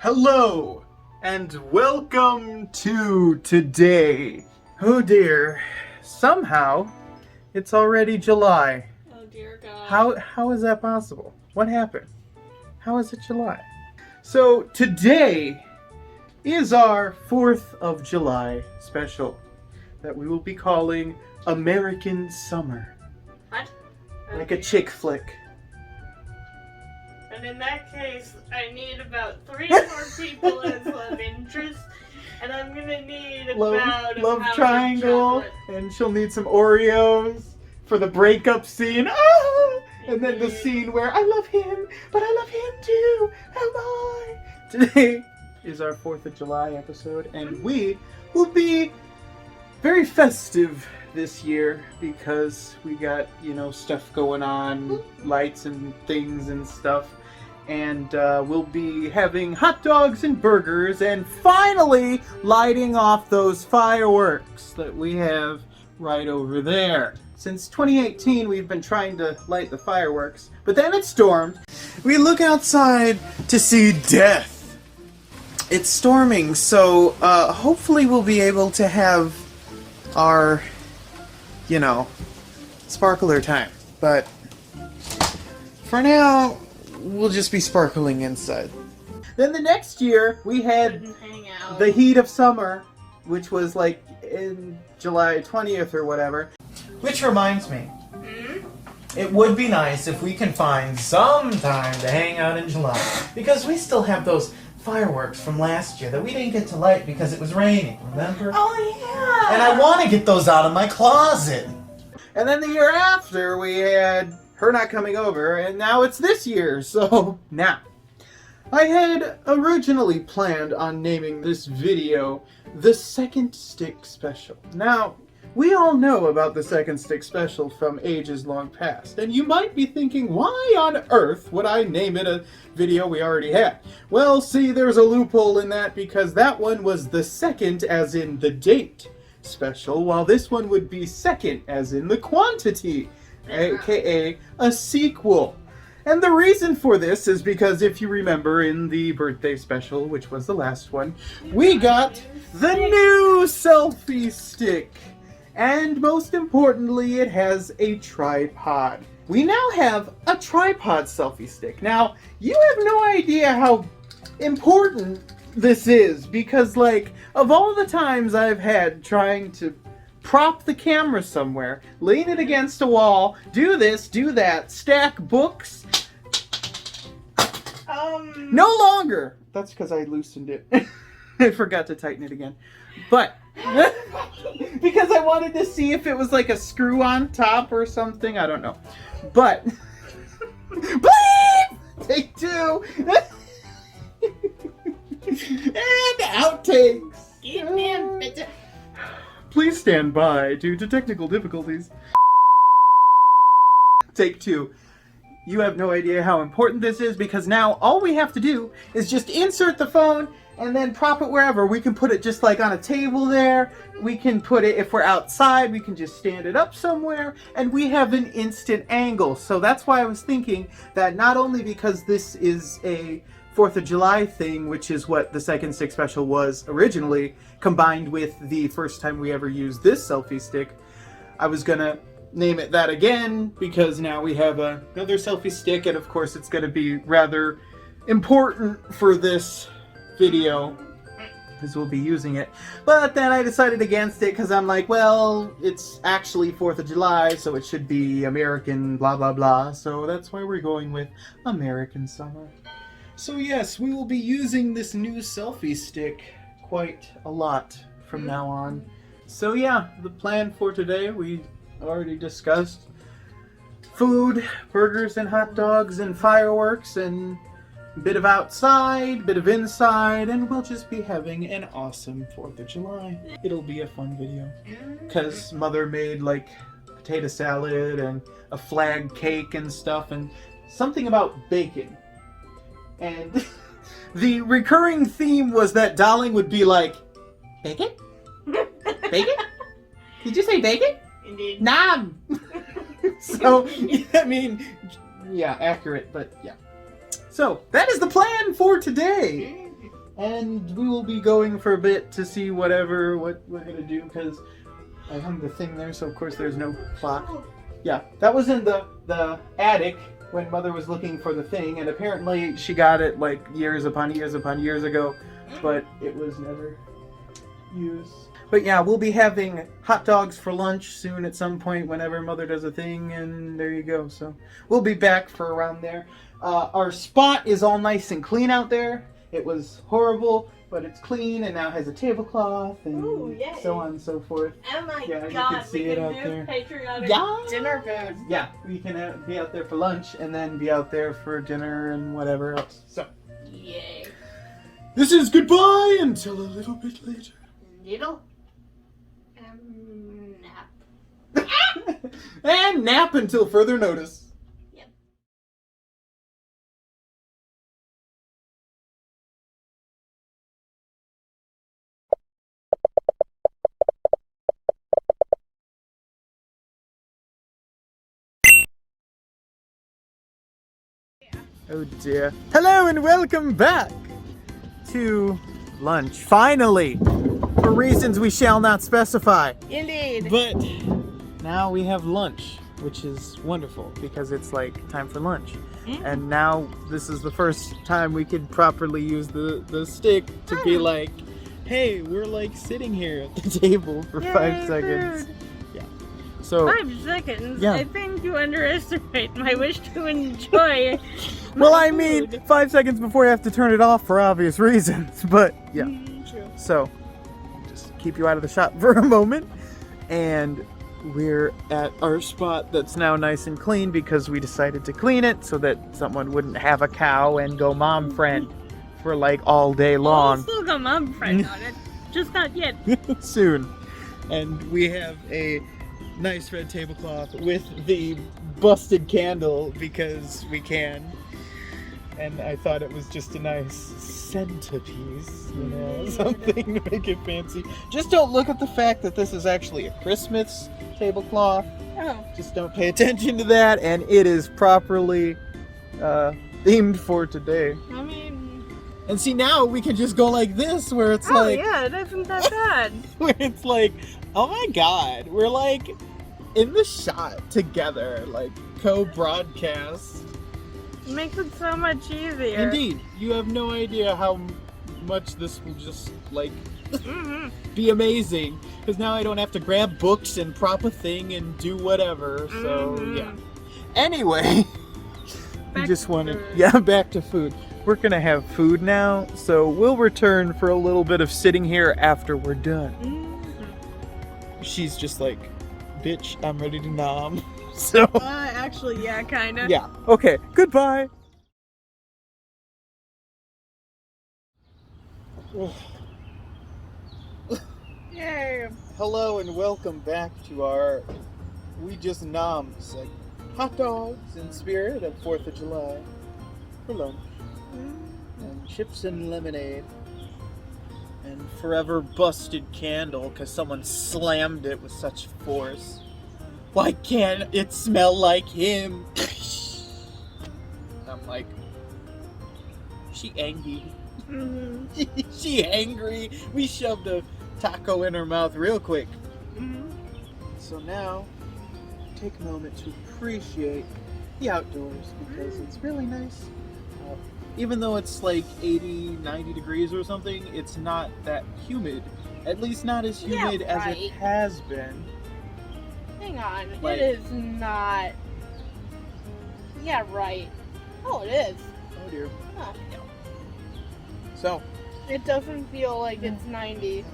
Hello, and welcome to today. Oh dear, somehow it's already July. Oh dear God. How is that possible? What happened? How is it July? So today is our 4th of July special that we will be calling American Summer. What? Like a chick flick. And in that case, I need about 3 more people as love interest, and I'm gonna need about Love a pound triangle, of chocolate. and she'll need some Oreos for the breakup scene. Oh! And then the scene where I love him, but I love him too. Oh boy! Today is our 4th of July episode, and we will be very festive this year because we got, stuff going on, lights and things and stuff. And we'll be having hot dogs and burgers and finally lighting off those fireworks that we have right over there. Since 2018, we've been trying to light the fireworks, but then it stormed. We look outside to see death. It's storming, so hopefully we'll be able to have our, sparkler time. But for now, we'll just be sparkling inside. Then the next year, we had Hang out. the heat of summer, which was like in July 20th or whatever. Which reminds me, it would be nice if we can find some time to hang out in July. Because we still have those fireworks from last year that we didn't get to light because it was raining, remember? Oh yeah! And I want to get those out of my closet. And then the year after, we had her not coming over, and now it's this year, so now. I had originally planned on naming this video the Second Stick Special. Now, we all know about the Second Stick Special from ages long past, and you might be thinking, why on earth would I name it a video we already had? Well, see, there's a loophole in that because that one was the second as in the date special, while this one would be second as in the quantity, aka a sequel. And the reason for this is because if you remember in the birthday special, which was the last one, we got the new selfie stick. And most importantly, it has a tripod. We now have a tripod selfie stick. Now, you have no idea how important this is because, of all the times I've had trying to prop the camera somewhere, lean it against a wall, do this, do that, stack books. No longer. That's because I loosened it. I forgot to tighten it again. But because I wanted to see if it was like a screw on top or something. I don't know. But bleep! Take 2. And outtakes. Please stand by due to technical difficulties. Take 2. You have no idea how important this is because now all we have to do is just insert the phone and then prop it wherever. We can put it just like on a table there. We can put it, if we're outside, we can just stand it up somewhere and we have an instant angle. So that's why I was thinking that not only because this is a 4th of July thing, which is what the Second Stick Special was originally, combined with the first time we ever used this selfie stick, I was gonna name it that again because now we have another selfie stick, and of course it's going to be rather important for this video because we'll be using it. But then I decided against it because I'm like, well, it's actually 4th of July, so it should be American blah blah blah, so that's why we're going with American Summer. So yes, we will be using this new selfie stick quite a lot from now on. So yeah, the plan for today, we already discussed food, burgers and hot dogs and fireworks and a bit of outside, bit of inside, and we'll just be having an awesome 4th of July. It'll be a fun video because Mother made potato salad and a flag cake and stuff and something about bacon. And the recurring theme was that Darling would be like, bacon? Bacon? Did you say bacon? Indeed. Nom! So, I mean, yeah, accurate, but yeah. So, that is the plan for today. And we will be going for a bit to see what we're gonna do, because I hung the thing there, so of course there's no clock. Yeah, that was in the attic when Mother was looking for the thing, and apparently she got it like years upon years ago, but it was never used. But yeah, we'll be having hot dogs for lunch soon at some point whenever Mother does a thing, and there you go. So we'll be back for around there. Our spot is all nice and clean out there. It was horrible, but it's clean and now has a tablecloth and so on and so forth. Oh my Yeah, you god, can see we it can out do there. patriotic Yeah. dinner food. Yeah, we can be out there for lunch and then be out there for dinner and whatever else. So, Yay. this is goodbye until a little bit later. Needle? Nap. And nap until further notice. Oh dear. Hello and welcome back to lunch. Finally! For reasons we shall not specify. Indeed. But now we have lunch, which is wonderful because it's like time for lunch. And now this is the first time we could properly use the stick to be like, hey, we're like sitting here at the table for 5 seconds. Food. Yeah. So 5 seconds? Yeah. I think you underestimate my wish to enjoy. well, my I mean, food. 5 seconds before you have to turn it off for obvious reasons. But yeah. True. So just keep you out of the shot for a moment. And we're at our spot that's now nice and clean because we decided to clean it so that someone wouldn't have a cow and go mom friend for like all day I'll long. still go mom friend on it. Just not yet. Soon. And we have a nice red tablecloth with the busted candle because we can. And I thought it was just a nice centerpiece, you know, something to make it fancy. Just don't look at the fact that this is actually a Christmas tablecloth. Oh. Just don't pay attention to that, and it is properly themed for today. I mean... And see, now we can just go like this, where it's Oh like... yeah, it isn't that bad. where it's like, oh my god, we're like in the shot together, like co-broadcast. It makes it so much easier. Indeed, you have no idea how much this will just like Mm-hmm. be amazing, because now I don't have to grab books and prop a thing and do whatever. So yeah. Anyway, we Back just to wanted food. back to food. We're gonna have food now, so we'll return for a little bit of sitting here after we're done. Mm-hmm. She's just like, bitch, I'm ready to nom. So Actually, yeah, kinda. yeah. Okay. Goodbye. Yay. Hello and welcome back to our We Just Nom segment. Hot dogs in spirit of 4th of July for lunch. And chips and lemonade. And forever busted candle because someone slammed it with such force. Why can't it smell like him? I'm like, she angry. Mm-hmm. She angry. We shoved a taco in her mouth real quick. Mm-hmm. So now, take a moment to appreciate the outdoors because it's really nice. Even though it's like 80, 90 degrees or something, it's not that humid. At least not as humid as it has been. Hang on, Like- it is not. Yeah, right. Oh, it is. Oh dear. Huh. So, It doesn't feel like it's 90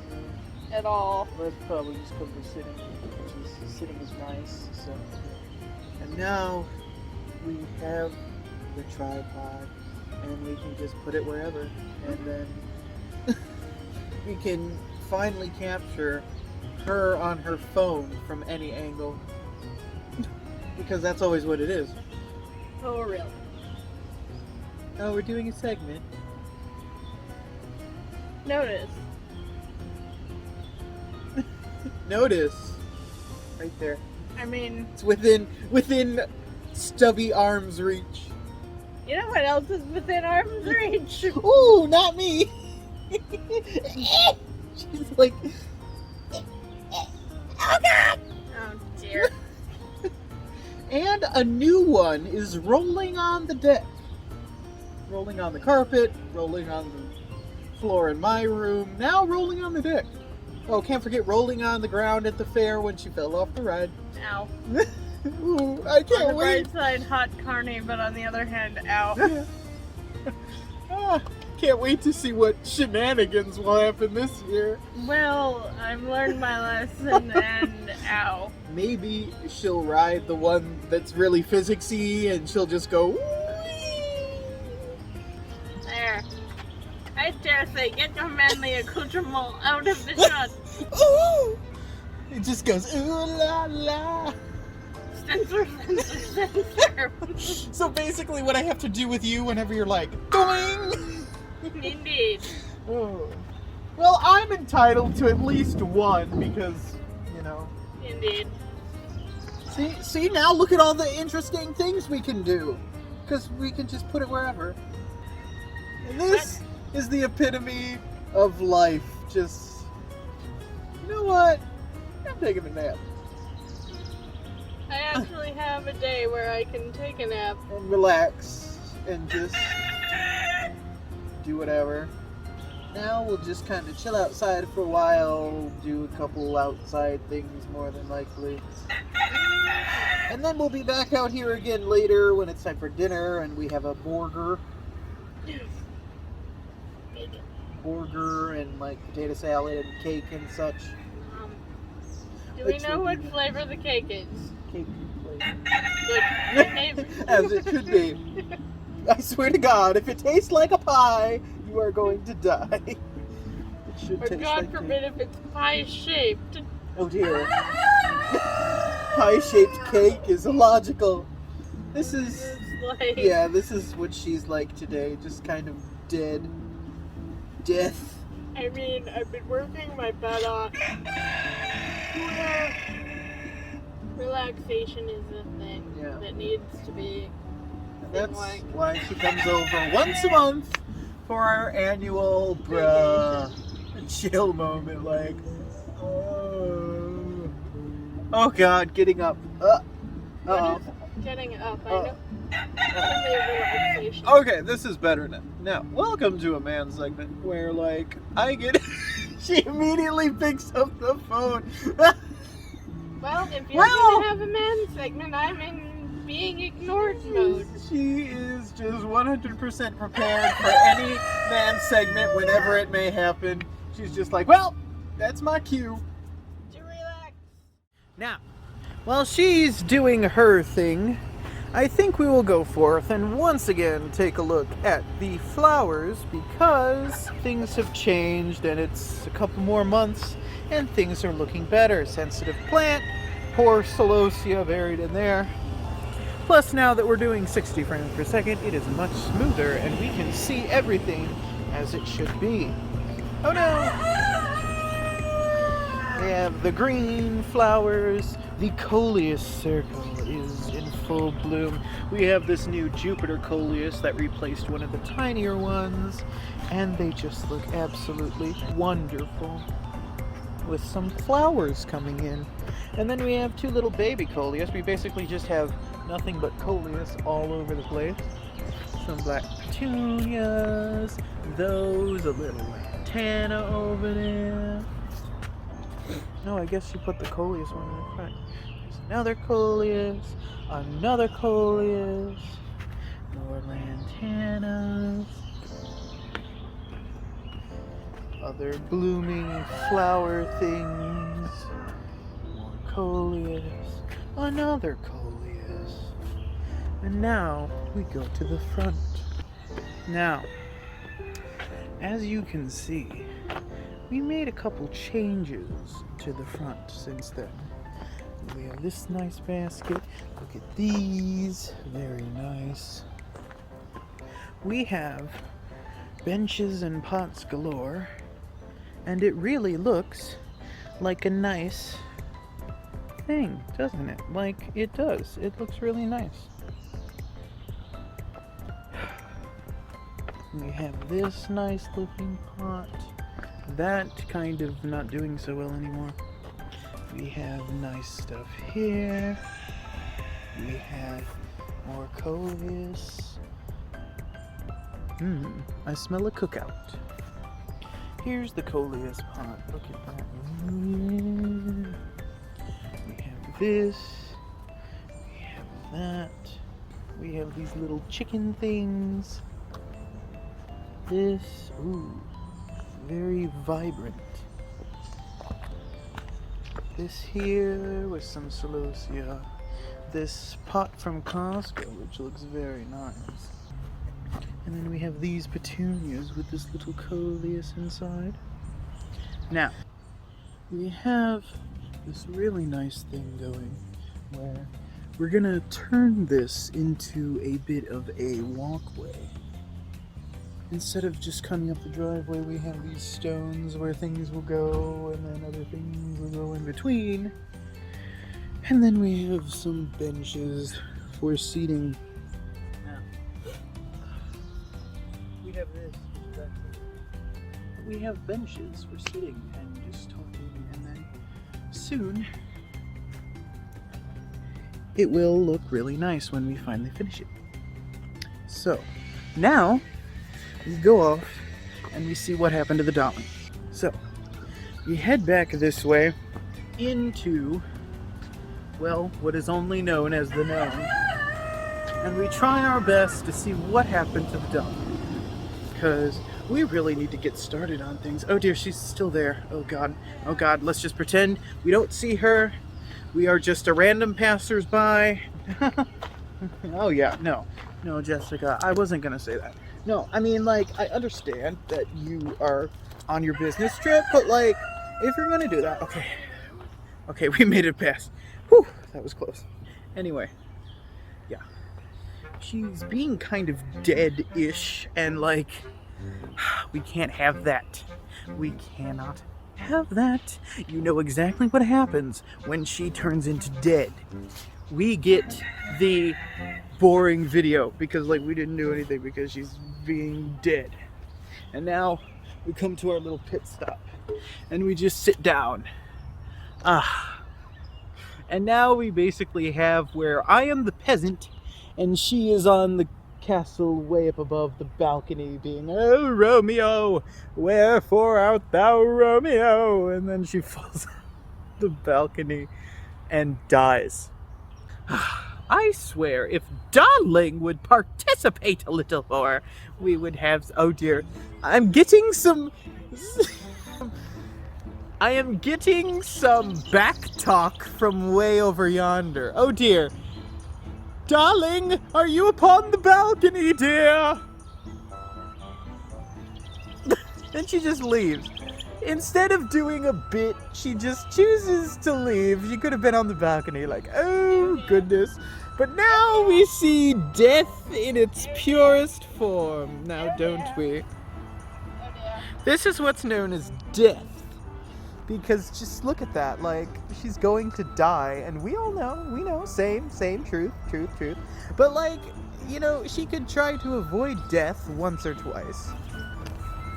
at all. that's probably just because we're sitting, which is, sitting is nice. So, and now we have the tripod, and we can just put it wherever, and then we can finally capture her on her phone from any angle, because that's always what it is. Oh, really? Oh, we're doing a segment. Notice. Notice, right there. I mean, It's within stubby arm's reach. you know what else is within arm's reach? Ooh, not me. She's like, oh God! Oh dear. And a new one is rolling on the deck. Rolling on the carpet, rolling on the floor in my room, now rolling on the deck. Oh, can't forget rolling on the ground at the fair when she fell off the ride. Ow. Ooh, I can't On the wait. bright side, hot carny, but on the other hand, ow. Can't wait to see what shenanigans will happen this year. Well, I've learned my lesson, and ow. Maybe she'll ride the one that's really physicsy and she'll just go, whee! There. I dare say, get your manly accoutrement out of the shot. Ooh! It just goes, ooh la la. Censor, censor, censor. So basically what I have to do with you whenever you're like, doing. Indeed. Oh. Well, I'm entitled to at least one because, you know. Indeed. See now look at all the interesting things we can do. Because we can just put it wherever. And this is the epitome of life. Just, you know what? I'm taking a nap. I actually have a day where I can take a nap. And relax. And just do whatever. Now we'll just kind of chill outside for a while. Do a couple outside things more than likely. And then we'll be back out here again later when it's time for dinner and we have a burger. Bacon. Burger and like potato salad and cake and such. Do we know what flavor the cake is? Cake flavor. Good. Maybe. As it should be. I swear to God, if it tastes like a pie, you are going to die. It should Or taste God like forbid cake. if it's pie-shaped. Oh dear. Pie-shaped cake is illogical. This is... It's like... Yeah, this is what she's like today. Just kind of dead. Death. I mean, I've been working my butt off. Relaxation is a thing that needs to be. And that's why she comes over once a month for our annual chill moment. Like, oh God, getting up. What is getting up? I know. Only relaxation. Okay, this is better now. Now, welcome to a man segment where, like, I get. She immediately picks up the phone. Well, if you're gonna have a man segment, I'm in being ignored mode. She is just 100% prepared for any man segment whenever it may happen. She's just like, well, that's my cue. To relax. Now, while she's doing her thing, I think we will go forth and once again take a look at the flowers because things have changed and it's a couple more months and things are looking better. Sensitive plant, poor celosia buried in there. Plus now that we're doing 60 frames per second, it is much smoother and we can see everything as it should be. Oh no! We have the green flowers. The coleus circle is in full bloom. We have this new Jupiter coleus that replaced one of the tinier ones, and they just look absolutely wonderful with some flowers coming in. And then we have two little baby coleus. We basically just have nothing but coleus all over the place. Some black petunias, those, a little lantana over there. No, I guess she put the coleus one in the front. There's another coleus, another coleus, more lantanas, other blooming flower things, more coleus, another coleus, and now we go to the front. Now, as you can see, we made a couple changes to the front since then. We have this nice basket. Look at these. Very nice. We have benches and pots galore. And it really looks like a nice thing, doesn't it? Like it does. It looks really nice. We have this nice looking pot. That kind of not doing so well anymore. We have nice stuff here. We have more coleus. I smell a cookout. Here's the coleus pot. Look at that. We have this. We have that. We have these little chicken things. This, ooh, very vibrant. This here with some celosia. This pot from Costco, which looks very nice. And then we have these petunias with this little coleus inside. Now, we have this really nice thing going where we're gonna turn this into a bit of a walkway. Instead of just coming up the driveway, we have these stones where things will go, and then other things will go in between. And then we have some benches for seating. Now, we have this. We have benches for sitting and just talking, and then soon it will look really nice when we finally finish it. So, now we go off and we see what happened to the dolly. So, we head back this way into, well, what is only known as the known. And we try our best to see what happened to the dolly. Because we really need to get started on things. Oh dear, she's still there. Oh god. Oh god, let's just pretend we don't see her. We are just a random passers-by. Oh yeah, no, Jessica, I wasn't gonna say that. No, I mean, like, I understand that you are on your business trip, but like, if you're gonna do that, okay, we made it past. Whew, that was close. Anyway, yeah, she's being kind of dead-ish, and like, we can't have that. We cannot have that. You know exactly what happens when she turns into dead. We get the boring video because like we didn't do anything because she's being dead. And now we come to our little pit stop and we just sit down. And now we basically have where I am the peasant and she is on the castle way up above the balcony being, "Oh Romeo, wherefore art thou Romeo?" And then she falls off the balcony and dies. I swear, if Darling would participate a little more, we would have... Oh dear. I am getting some back talk from way over yonder. Oh dear. Darling, are you upon the balcony, dear? And she just leaves. Instead of doing a bit, she just chooses to leave. She could have been on the balcony like, oh goodness. But now we see death in its purest form. Now don't we? This is what's known as death. Because just look at that, like, she's going to die, and we know, same, truth. But like, you know, she could try to avoid death once or twice.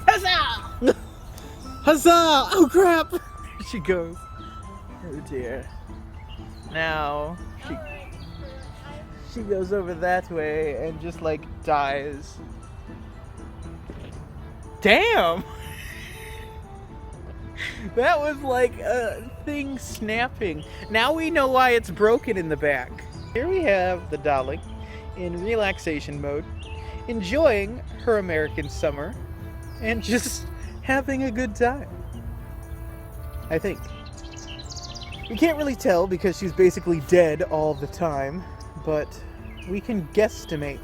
Huzzah! Huzzah! Oh crap! She goes. Oh dear. Now, she goes over that way and just like dies. Damn! That was like a thing snapping. Now we know why it's broken in the back. Here we have the dolly in relaxation mode, enjoying her American summer and just having a good time. I think. We can't really tell because she's basically dead all the time, but we can guesstimate.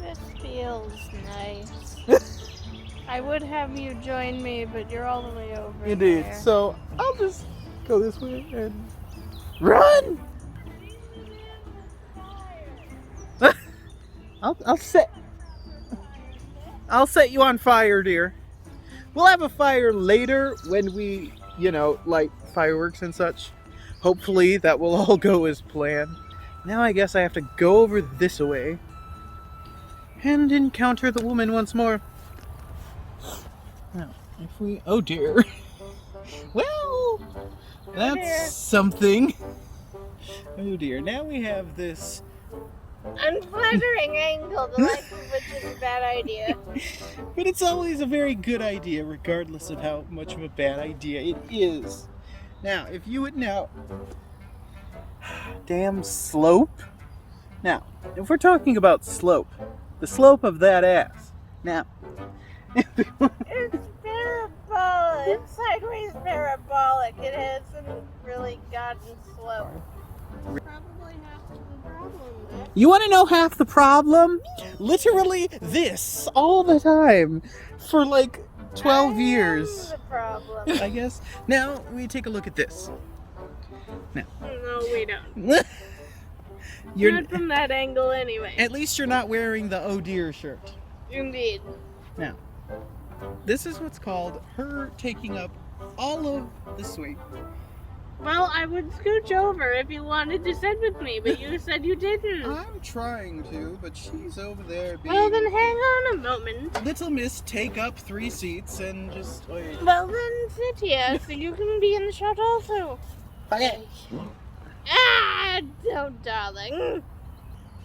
This feels nice. I would have you join me, but you're all the way over Indeed. there. So I'll just go this way and run. I'll set you on fire, dear. We'll have a fire later when we, light fireworks and such. Hopefully that will all go as planned. Now I guess I have to go over this way And encounter the woman once more. Now, if we... Oh dear. Well, that's something. Oh dear, now we have this... Unflattering angle, the like of which is a bad idea. But it's always a very good idea, regardless of how much of a bad idea it is. Now, if you would now... Damn slope. Now, if we're talking about slope, the slope of that ass. Now, It's parabolic. It's sideways parabolic. It hasn't really gotten slow. Probably half of the problem there. you want to know half the problem? Literally this all the time for like 12 years. The problem. I guess. Now, we take a look at this. Now. No, we don't. You're Not from that angle anyway. at least you're not wearing the oh dear shirt. Indeed. Now, this is what's called her taking up all of the suite. Well, I would scooch over if you wanted to sit with me, but you said you didn't. I'm trying to, but she's over there being... Well, then hang on a moment. Little Miss, take up 3 seats and just wait. Well, then sit here so you can be in the shot also. Okay. Ah, don't, darling.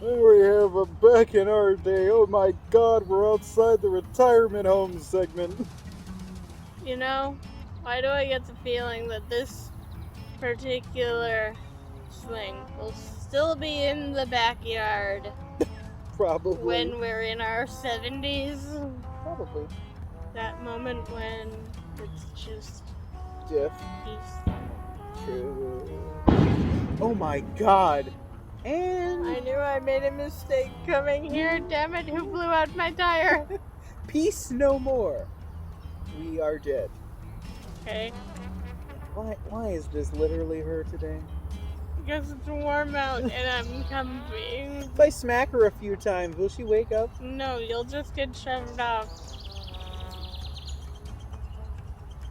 There we have a back in our day. Oh my god, we're outside the retirement home segment. You know, why do I get the feeling that this particular swing will still be in the backyard Probably. when we're in our 70s? Probably. That moment when it's just Jeff. peace. True. Oh my god. And I knew I made a mistake coming here. Damn it, who blew out my tire? peace no more. We are dead. Okay, Why is this literally her today? because it's warm out and I'm comfy. If I smack her a few times, will she wake up? No, you'll just get shoved off.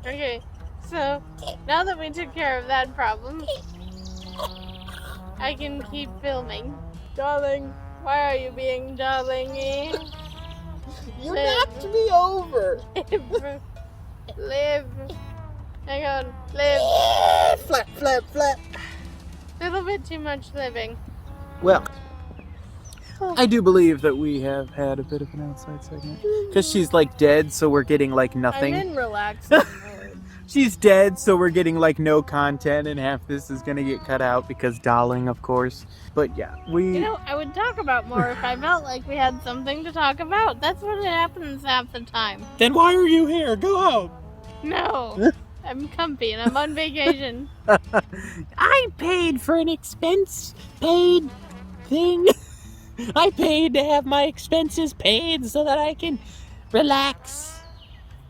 Okay, so now that we took care of that problem, I can keep filming. Darling, why are you being darling-y? You Live. knocked me over. Live. Hang on, live. Flap, flap, flap. Little bit too much living. Well, I do believe that we have had a bit of an outside segment. Because she's like dead, so we're getting like nothing. I'm in relaxing mode. She's dead, so we're getting like no content, and half this is gonna get cut out because darling, of course. But yeah, we... You know, I would talk about more if I felt like we had something to talk about. That's what happens half the time. Then why are you here? Go home. No, I'm comfy and I'm on vacation. I paid for an expense paid thing. I paid to have my expenses paid so that I can relax.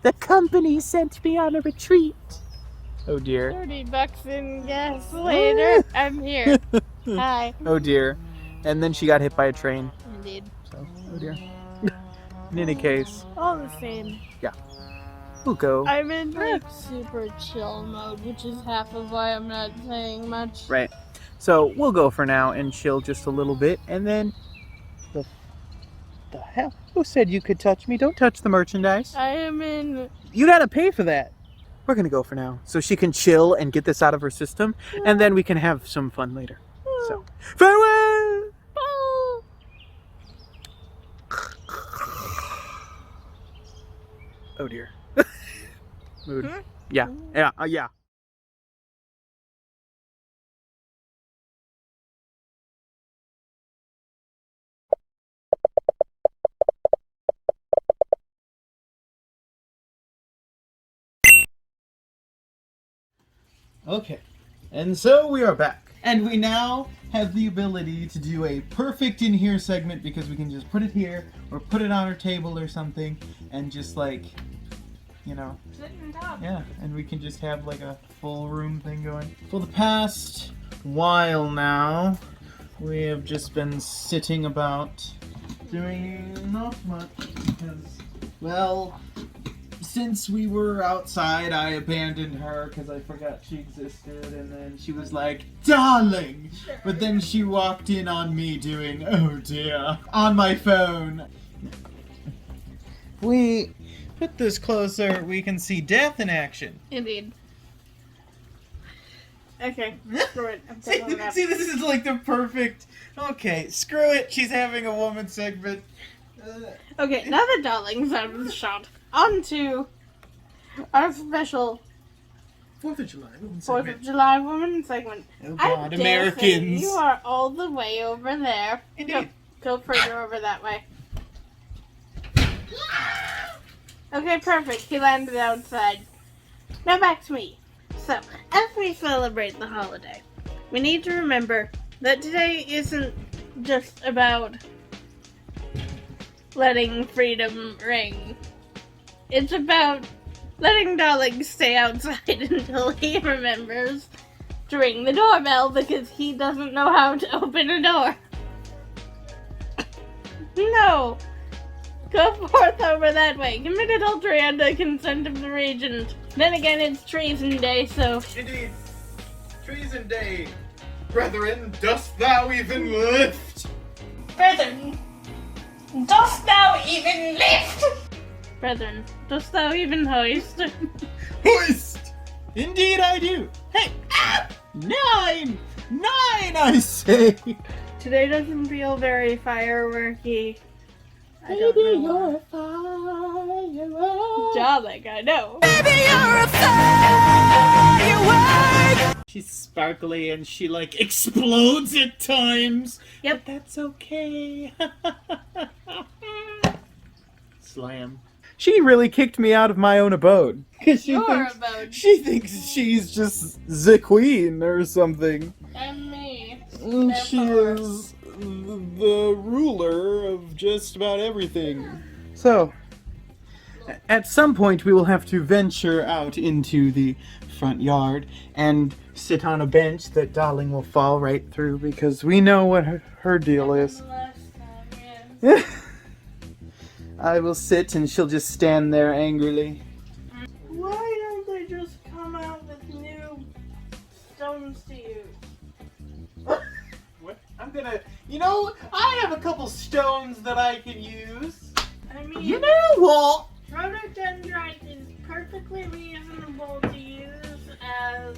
The company sent me on a retreat. Oh dear. $30 in gas later. I'm here. Hi. Oh dear. And then she got hit by a train. Indeed. So, oh dear. In any case, All the same. we'll go. I'm in like super chill mode, which is half of why I'm not saying much. Right. So we'll go for now and chill just a little bit, and then the hell? Who said you could touch me? Don't touch the merchandise. I am in. You gotta pay for that. We're gonna go for now, so she can chill and get this out of her system, and then we can have some fun later. So, farewell! Oh. Oh dear. Mood. Hmm? Yeah. Yeah. Okay, and so we are back. And we now have the ability to do a perfect in here segment because we can just put it here or put it on our table or something and just like, you know, Sit and talk. yeah, and we can just have like a full room thing going. For the past while now, we have just been sitting about doing not much because, well, since we were outside, I abandoned her because I forgot she existed, and then she was like, darling! But then she walked in on me doing, oh dear, on my phone. If we put this closer, we can see death in action. Indeed. Okay, screw it. I'm See, taking it up. see, this is like the perfect... Okay, screw it. She's having a woman segment. Okay, now that Darling's out of the shot, on to our special 4th of July woman 4th segment. of July woman segment. Oh I God, dare Americans. say you are all the way over there. Indeed. Go further over that way. Okay, perfect. He landed outside. Now back to me. So, as we celebrate the holiday, we need to remember that today isn't just about letting freedom ring. It's about letting Darling stay outside until he remembers to ring the doorbell because he doesn't know how to open a door. No! Go forth over that way. Commit adultery under consent of the regent. Then again, it's treason day, so... Indeed. Treason day. Brethren, dost thou even lift? Brethren, dost thou even lift? Brethren, dost thou even hoist? Hoist! Indeed I do. Hey! Ah! 9! 9, I say! Today doesn't feel very fireworky. I don't know. Darling, I know. She's sparkly and she like explodes at times. Yep. But that's okay. Slam. She really kicked me out of my own abode. Your abode. She thinks she's just the queen or something. And me. She Therefore. is the ruler of just about everything. So, at some point we will have to venture out into the front yard and sit on a bench that Darling will fall right through because we know what her deal is. Last time, yes. I will sit and she'll just stand there angrily. Why don't they just come out with new stones to use? What? I'm gonna... You know, I have a couple stones that I can use. I mean, You know what? rhododendron is perfectly reasonable to use as...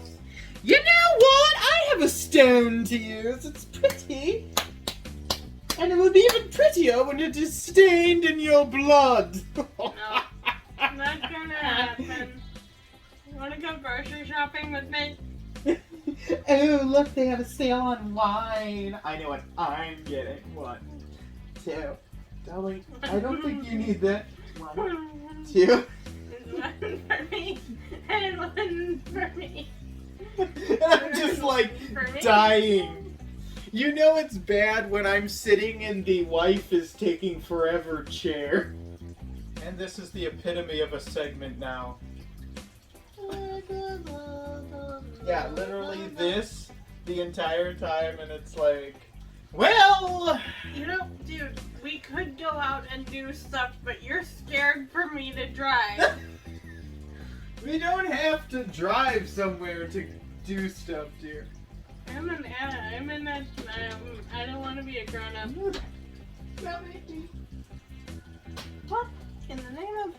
You know what? I have a stone to use. It's pretty. And it would be even prettier when it is stained in your blood. No, not gonna happen. You wanna go grocery shopping with me? Oh, look, they have a sale on wine. I know what I'm getting. 1, 2. Darling, I don't think you need that. 1, 2. One for me, and one for me. And I'm just like For me. dying. You know it's bad when I'm sitting in the wife is taking forever chair. And this is the epitome of a segment now. Yeah, literally this the entire time, and it's like, well, You know, dude, we could go out and do stuff, but you're scared for me to drive. we don't have to drive somewhere to do stuff, dear. I don't want to be a grown up. What in the name of?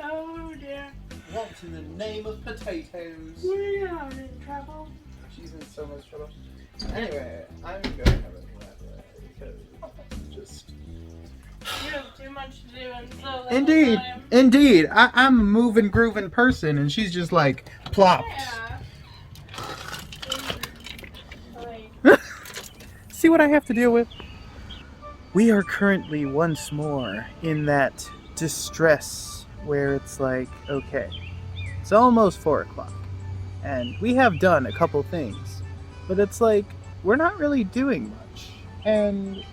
Oh dear. What in the name of potatoes? We are in trouble. She's in so much trouble. Anyway, I'm going to have it because just... You have too much to do and so little Indeed, time. indeed. I'm a moving, grooving person, and she's just like plopped. Yeah. See what I have to deal with? We are currently once more in that distress where it's like, okay, it's almost 4 o'clock, and we have done a couple things, but it's like, we're not really doing much, and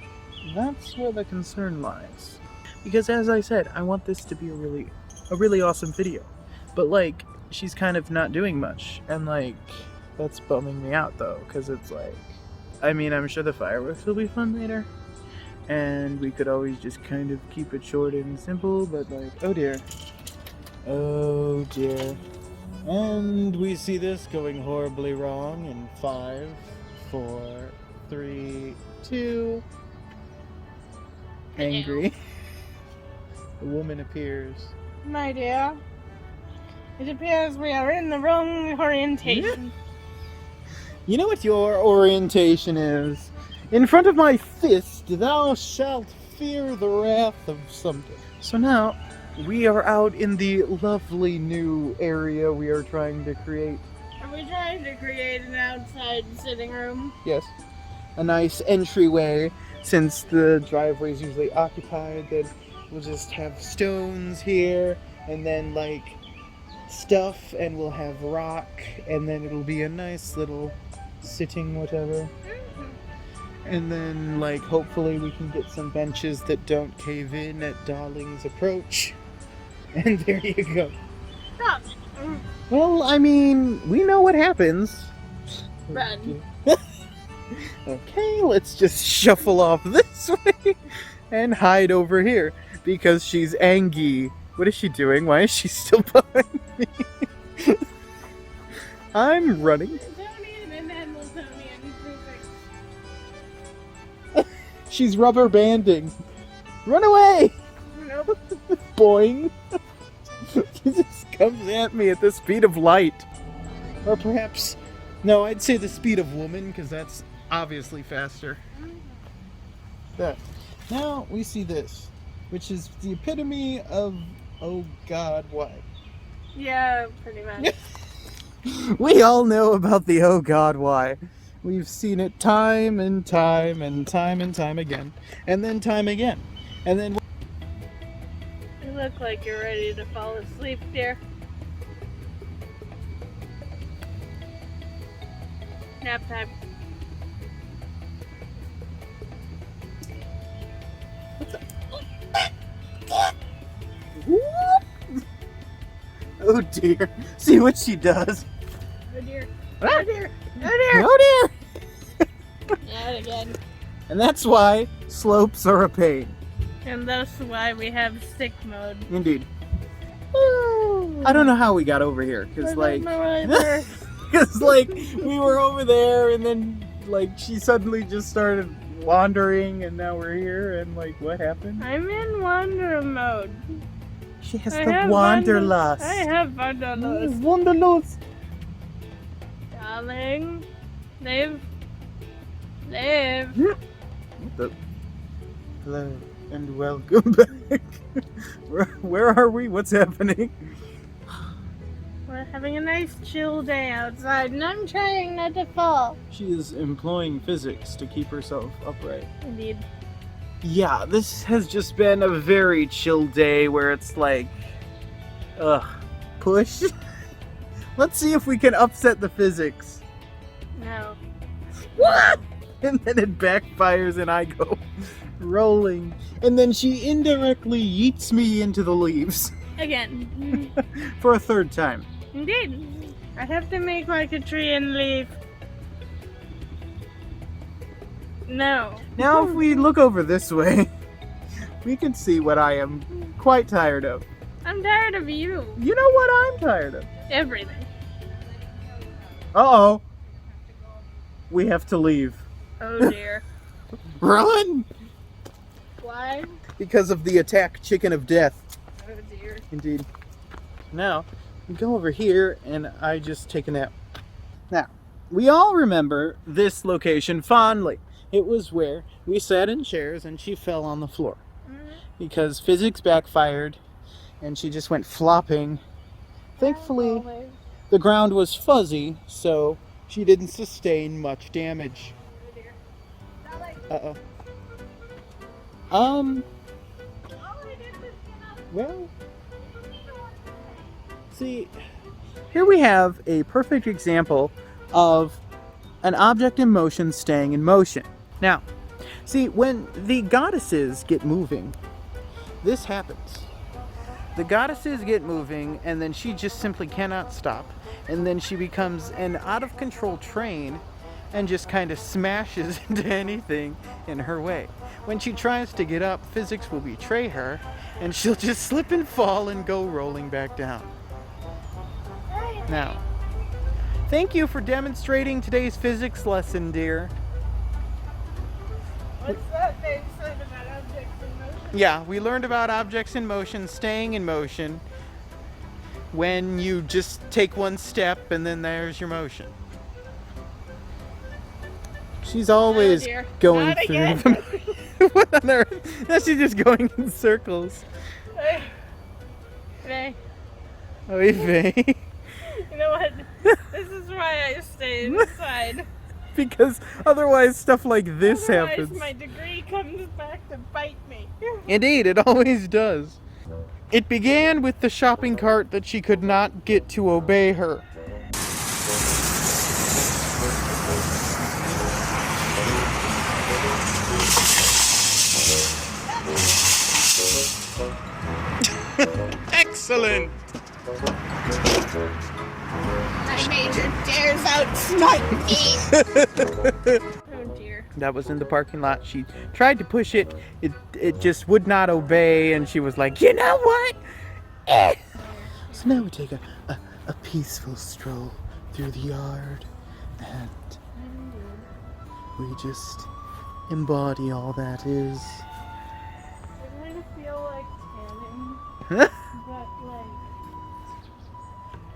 that's where the concern lies. Because as I said, I want this to be a really awesome video, but like, she's kind of not doing much, and like, that's bumming me out though, because it's like, I mean, I'm sure the fireworks will be fun later, and we could always just kind of keep it short and simple, but like, oh dear, and we see this going horribly wrong in 5, 4, 3, 2, angry. The woman appears. My dear, it appears we are in the wrong orientation. You know what your orientation is? In front of my fist, thou shalt fear the wrath of something. So now, we are out in the lovely new area we are trying to create. Are we trying to create an outside sitting room? Yes. A nice entryway, since the driveway is usually occupied, that we'll just have stones here, and then like stuff, and we'll have rock, and then it'll be a nice little sitting whatever. And then like hopefully we can get some benches that don't cave in at Darling's approach. And there you go. Stop. Well, I mean, we know what happens. Run. Okay, let's just shuffle off this way and hide over here because she's angry. What is she doing? Why is she still behind me? I'm running. She's rubber banding. Run away! Nope. Boing. He just comes at me at the speed of light. Or perhaps, no, I'd say the speed of woman, because that's obviously faster. There. Now we see this, which is the epitome of, oh God, why? Yeah, pretty much. We all know about the oh God, why. We've seen it time and time and time and time again. And then time again. And then... You look like you're ready to fall asleep, dear. Nap time. Oh dear. See what she does. Oh dear. Ah. Oh dear. Oh dear. Oh dear. Not again. And that's why slopes are a pain. And that's why we have stick mode. Indeed. I don't know how we got over here, because like... Because like, we were over there, and then like, she suddenly just started wandering, and now we're here, and like, what happened? I'm in wander mode. She has the wanderlust. I have wanderlust. Wanderlust. Darling, live. Live. Hello and welcome back. Where are we? What's happening? We're having a nice chill day outside, and I'm trying not to fall. She is employing physics to keep herself upright. Indeed. Yeah, this has just been a very chill day where it's like, push. Let's see if we can upset the physics. No. What? And then it backfires and I go rolling. And then she indirectly yeets me into the leaves. Again. For a third time. Indeed. I have to make like a tree and leave. No. Now if we look over this way, we can see what I am quite tired of. I'm tired of you. You know what I'm tired of? Everything. Uh-oh. We have to leave. Oh dear. Run! Why? Because of the attack chicken of death. Oh dear. Indeed. Now, we go over here and I just take a nap. Now, we all remember this location fondly. It was where we sat in chairs and she fell on the floor. Because physics backfired and she just went flopping. Thankfully, the ground was fuzzy, so she didn't sustain much damage. Uh-oh. Well, see, here we have a perfect example of an object in motion staying in motion. Now, see, when the goddesses get moving, this happens. The goddesses get moving, and then she just simply cannot stop. And then she becomes an out-of-control train and just kind of smashes into anything in her way. When she tries to get up, physics will betray her, and she'll just slip and fall and go rolling back down. Now, thank you for demonstrating today's physics lesson, dear. What's that thing said about objects in motion? Yeah, we learned about objects in motion staying in motion when you just take one step and then there's your motion. She's always going Not through again. the what on earth? Now she's just going in circles. Hey, Oy vey. you know what? This is why I stay inside. Because otherwise stuff like this Otherwise, happens. my degree comes back to bite me. Indeed, it always does. It began with the shopping cart that she could not get to obey her. Excellent! My major dares outsmart me. Oh dear. That was in the parking lot. She tried to push it. It just would not obey, and she was like, you know what? Eh. So now we take a peaceful stroll through the yard, and we just embody all that is. I kind of feel like tanning, Huh? but like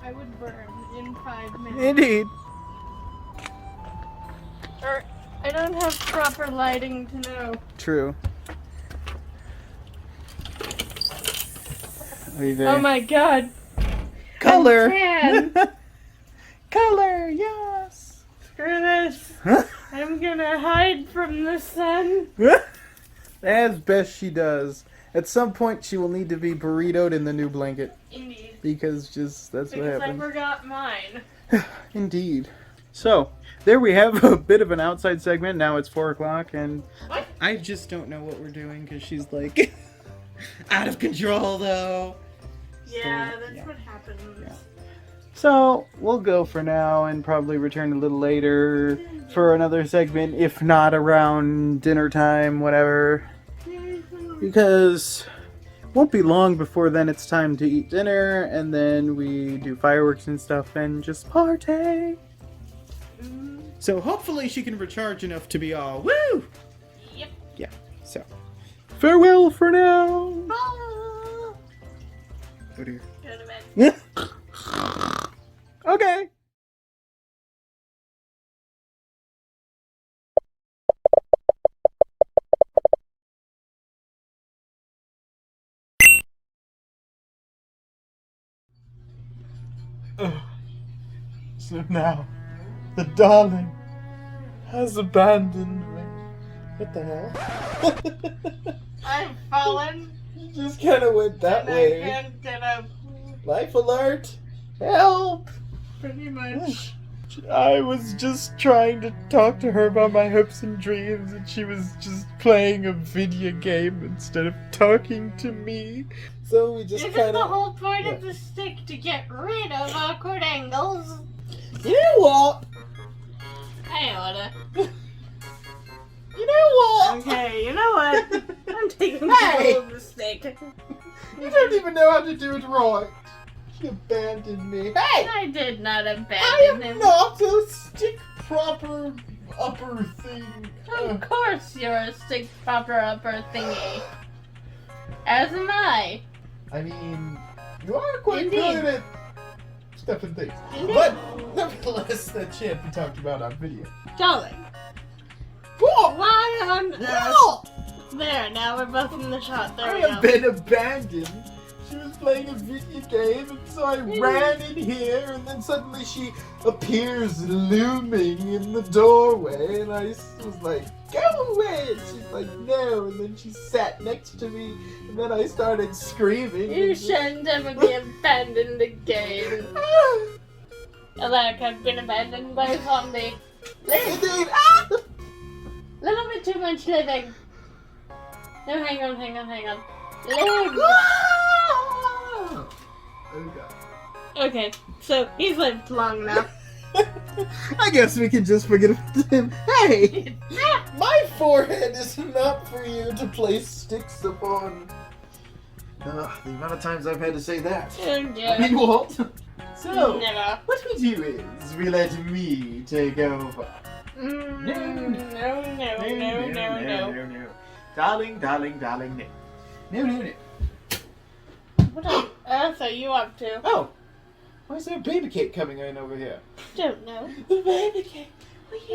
I would burn in 5 minutes. Indeed. Or I don't have proper lighting to know. True. Oh my god. Color! I'm tan. Color, yes! Screw this. Huh? I'm gonna hide from the sun. As best she does. At some point, she will need to be burritoed in the new blanket. Indeed. Because that's what Because I happens. forgot mine. Indeed. So, there we have a bit of an outside segment. Now it's 4 o'clock, and What? I just don't know what we're doing because she's like out of control, though. Yeah, So, that's yeah. what happens. Yeah. So, we'll go for now and probably return a little later for another segment, if not around dinner time, whatever. Because it won't be long before then it's time to eat dinner, and then we do fireworks and stuff and just party. So hopefully she can recharge enough to be all woo! Yep. Yeah, so farewell for now! Oh, Oh dear. go to bed. Okay! So now, the darling has abandoned me. What the hell? I've fallen You just kind of went that and I way. can't get up. Life alert! Help! Pretty much. I was just trying to talk to her about my hopes and dreams, and she was just playing a video game instead of talking to me. So we just Isn't kind the of. whole point of the stick to get rid of awkward angles? You know what? I oughta. You know what? Okay, you know what? I'm taking Hey! control of the stick. You don't even know how to do it right. She abandoned me. Hey! I did not I abandon am him. not a stick proper upper thing. Of course you're a stick proper upper thingy. As am I. I mean, you are quite Indeed. good at stuff and things. Indeed. But nevertheless, that can't be talked about on video. Darling, What? why on earth? What? There, now we're both in the shot. There I we have go. been abandoned. She was playing a video game, and so I ran in here, and then suddenly she appears looming in the doorway, and I was like, go away! And she's like, no, and then she sat next to me, and then I started screaming. You and- shouldn't ever be abandoned again. Like I've been abandoned by a zombie. Live. Indeed. Little bit too much living. No, hang on. Live. Oh god. Okay, so he's lived long enough. I guess we can just forget about him. Hey! My forehead is not for you to place sticks upon. The amount of times I've had to say that. Oh dear. I mean, what? So, Never. what we do is we let me take over. No. No. Darling, no. No. What else are you up to? Oh, why is there a baby cake coming in over here? Don't know. The baby cake.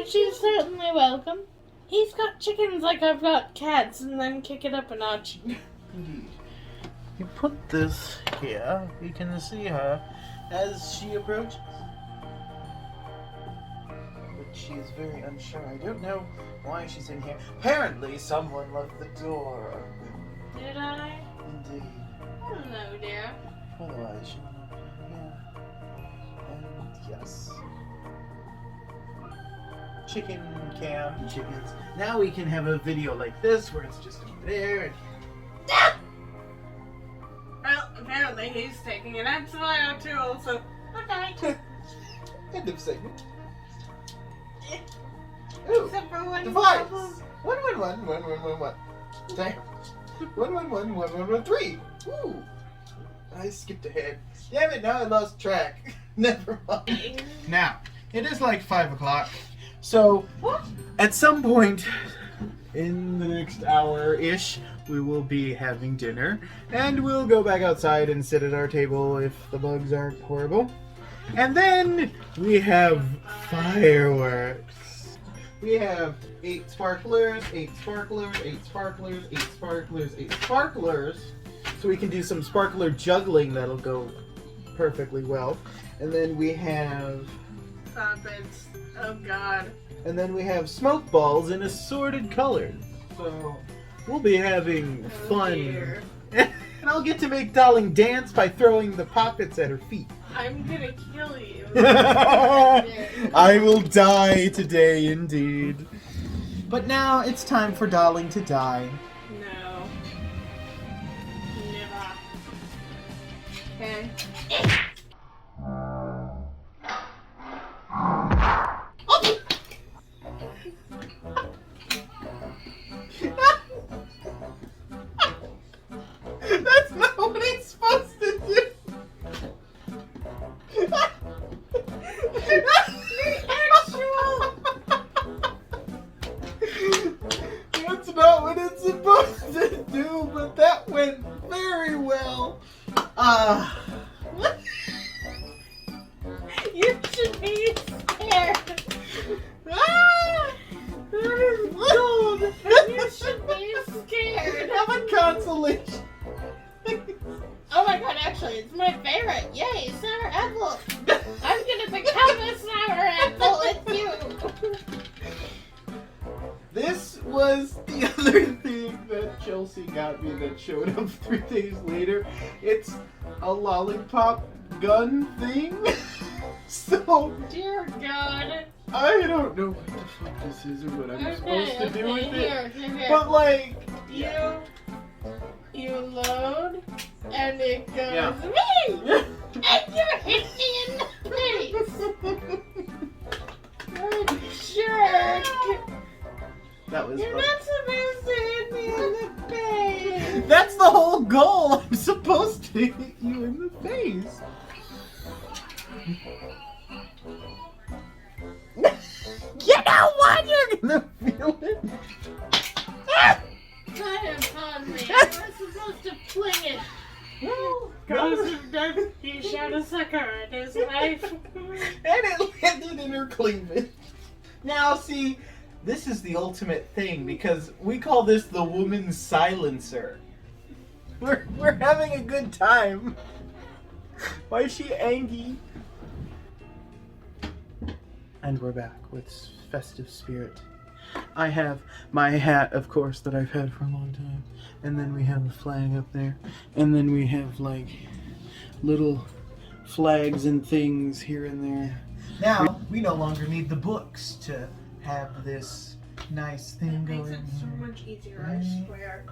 She's certainly welcome. He's got chickens like I've got cats, and then kick it up a notch. Indeed. You put this here. You can see her as she approaches. But she is very unsure. I don't know why she's in here. Apparently, someone left the door open. Did I? Indeed. Hello, dear. Otherwise, she would not be here. And yes. Chicken cam, chickens. Now we can have a video like this where it's just over there. And... Well, apparently he's taking an antibiotic too, also. Okay. End of segment. Ooh, Except for one device. problem. 111. Damn. 111. Ooh. I skipped ahead. Damn it, now I lost track. Never mind. Now, it is like 5 o'clock. So, at some point in the next hour-ish, we will be having dinner. And we'll go back outside and sit at our table if the bugs aren't horrible. And then we have fireworks. We have 8 sparklers, 8 sparklers, 8 sparklers, 8 sparklers, 8 sparklers. So we can do some sparkler juggling that'll go perfectly well. And then we have... Stop it. Oh, God. And then we have smoke balls in assorted colors. So we'll be having fun. Dear. And I'll get to make Darling dance by throwing the poppets at her feet. I'm gonna kill you. I will die today indeed. But now it's time for Darling to die. No. Never. Okay. That's not what it's supposed to do. That's not what it's supposed to do, but that went very well. You should be scared. That is gold. You should be scared. Have a consolation. Oh my god, actually, it's my favorite. Yay, sour apple. I'm gonna become a sour apple with you. This was the other thing that Chelsea got me that showed up 3 days later. It's a lollipop gun thing. So, Dear God. I don't know what the fuck this is or what I'm supposed to do with here. it. But like, You load, and it goes, Yeah. me! And you hit me in the face! What a jerk! that was You're fun. not supposed to hit me in the face! That's the whole goal. I'm supposed to hit you in the face. You know what? You're gonna feel it. Try upon me. I was supposed to fling it. Goes of death, he shot a sucker at his wife. And it landed in her cleavage. Now, see, this is the ultimate thing because we call this the woman's silencer. We're having a good time. Why is she angry? And we're back with festive spirit. I have my hat, of course, that I've had for a long time. And then we have the flag up there. And then we have, like, little flags and things here and there. Now, we no longer need the books to have this nice thing Makes going it so here. much easier, I swear.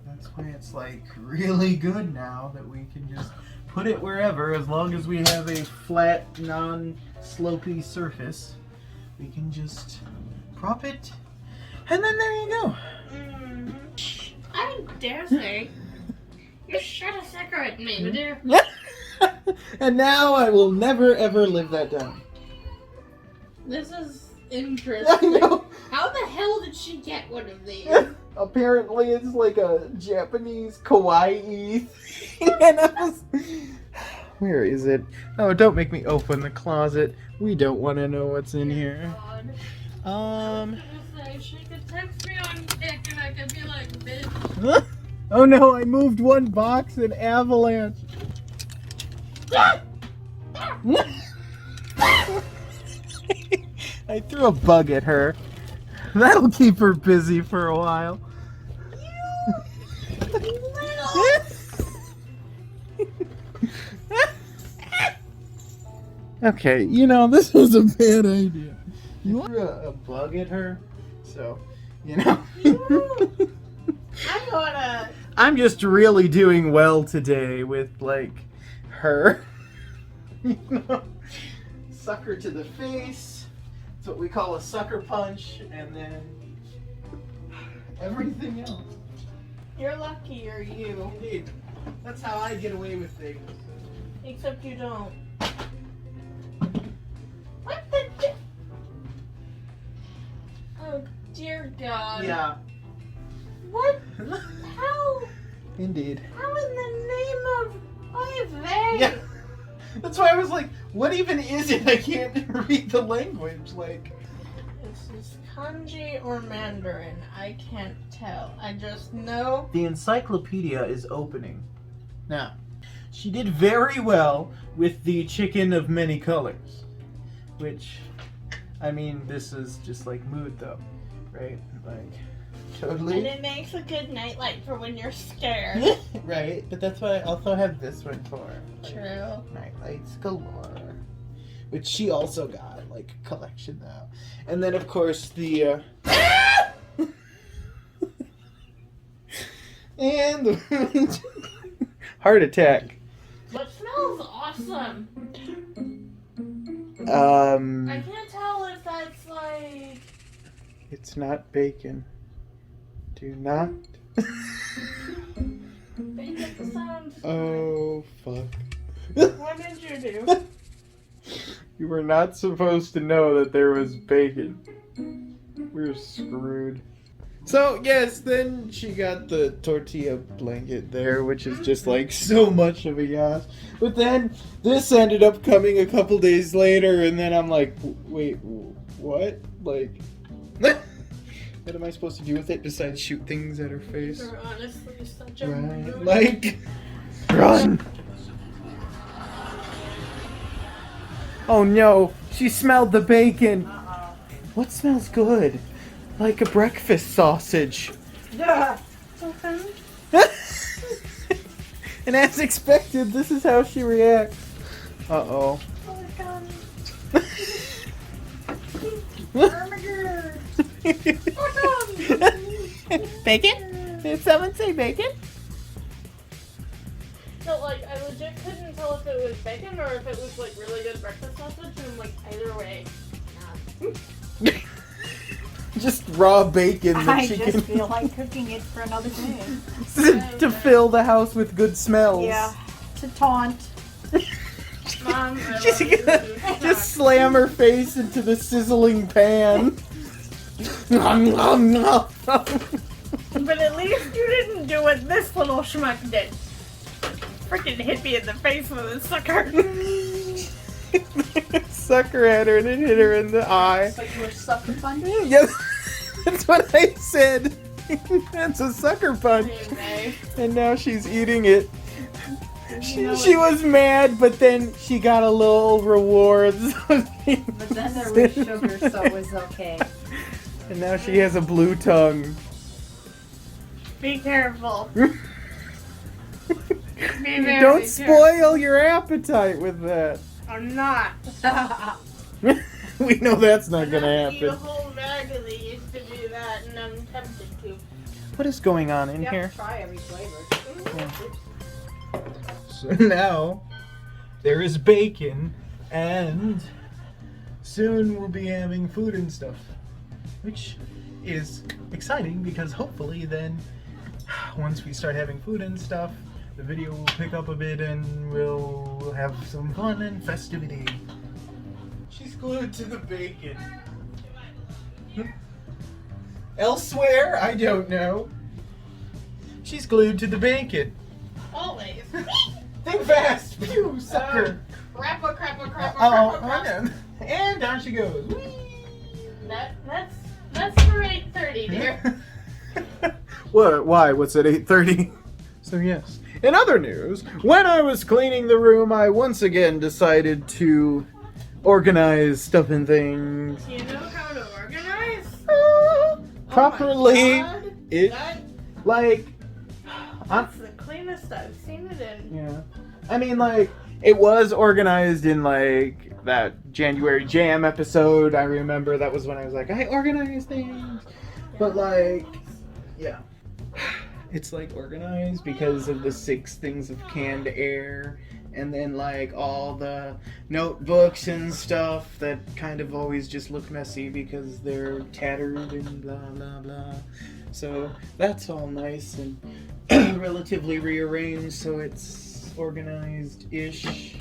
That's why it's, like, really good now that we can just put it wherever as long as we have a flat, non-slopey surface. We can just prop it, and then there you go. I dare say you shot a sucker at me, dear. And now I will never ever live that down. This is interesting. I know. How the hell did she get one of these? Apparently it's like a Japanese kawaii thing. And I was... Where is it? Oh, don't make me open the closet. We don't want to know what's in here. God. I was gonna say, she could text me on Kick and I could be like, bitch. Oh no, I moved one box in avalanche. I threw a bug at her. That'll keep her busy for a while. Okay, you know, this was a bad idea. You threw a bug at her, so, you know. I'm just really doing well today with, like, her. You know? Sucker to the face. That's what we call a sucker punch, and then everything else. You're lucky, or you. Indeed. That's how I get away with things. Except you don't. What the Oh, dear God. Yeah. What? How? Indeed. How in the name of they? Yeah. That's why I was like, what even is it? I can't read the language. Like, This is kanji or Mandarin. I can't tell. I just know. the encyclopedia is opening. Now, she did very well with the chicken of many colors. Which, I mean, this is just like mood though, right? Like, totally. And it makes a good nightlight for when you're scared. Right, but that's why I also have this one for. True. Nightlights galore. Which she also got, like, a collection now. And then, of course, the, and the heart attack. What smells awesome? I can't tell if that's like... It's not bacon. Do not. Bacon sounds... Oh, fuck. What did you do? You were not supposed to know that there was bacon. We're screwed. So, yes, then she got the tortilla blanket there, which is just like so much of a yash. But then this ended up coming a couple days later, and then I'm like, wait, what? Like, what am I supposed to do with it besides shoot things at her face? You're honestly such a... Right, like, run! Oh no, she smelled the bacon. What smells good? Like a breakfast sausage. Yeah. And as expected, this is how she reacts. Uh-oh. Oh my God. Bacon? Did someone say bacon? No, like, I legit couldn't tell if it was bacon or if it was, like, really good breakfast sausage, and, like, either way, nah. Just raw bacon that I she just can feel like cooking it for another day. to fill the house with good smells. Yeah, to taunt. Mom, I She's love you. gonna just slam her face into the sizzling pan. Nom, nom, nom. But at least you didn't do what this little schmuck did. Freaking hit me in the face with a sucker. Sucker at her and it hit her in the eye. But you were sucker punch? Yep, that's what I said. That's a sucker punch. Anyway. And now she's eating it. know She was mad, but then she got a little reward. But then there was sugar, so it was okay. And now she has a blue tongue. Be careful. Be very Don't careful. spoil your appetite with that. I'm not. We know that's not gonna I eat a happen. whole bag of these to do that, and I'm tempted to. What is going on in You have here? to try every flavor. So now there is bacon, and soon we'll be having food and stuff, which is exciting because hopefully then once we start having food and stuff, the video will pick up a bit and we'll have some fun and festivity. She's glued to the bacon. Elsewhere, I don't know. She's glued to the bacon. Always. Think fast! Phew, sucker! Crappa, crappa, crappa, Oh, crappa, crappa. okay. And down she goes. Whee! That's for 8:30, dear. What? Why? What's at 8:30? So yes. In other news, when I was cleaning the room, I once again decided to organize stuff and things You know how to organize? properly. Oh my God. It like That's the cleanest I've seen it in. yeah. I mean, like it was organized in like that January Jam episode. I remember that was when I was like, I organize things, but like, yeah. It's like organized because of the 6 things of canned air, and then like all the notebooks and stuff that kind of always just look messy because they're tattered and blah blah blah. So that's all nice and relatively rearranged, so it's organized-ish.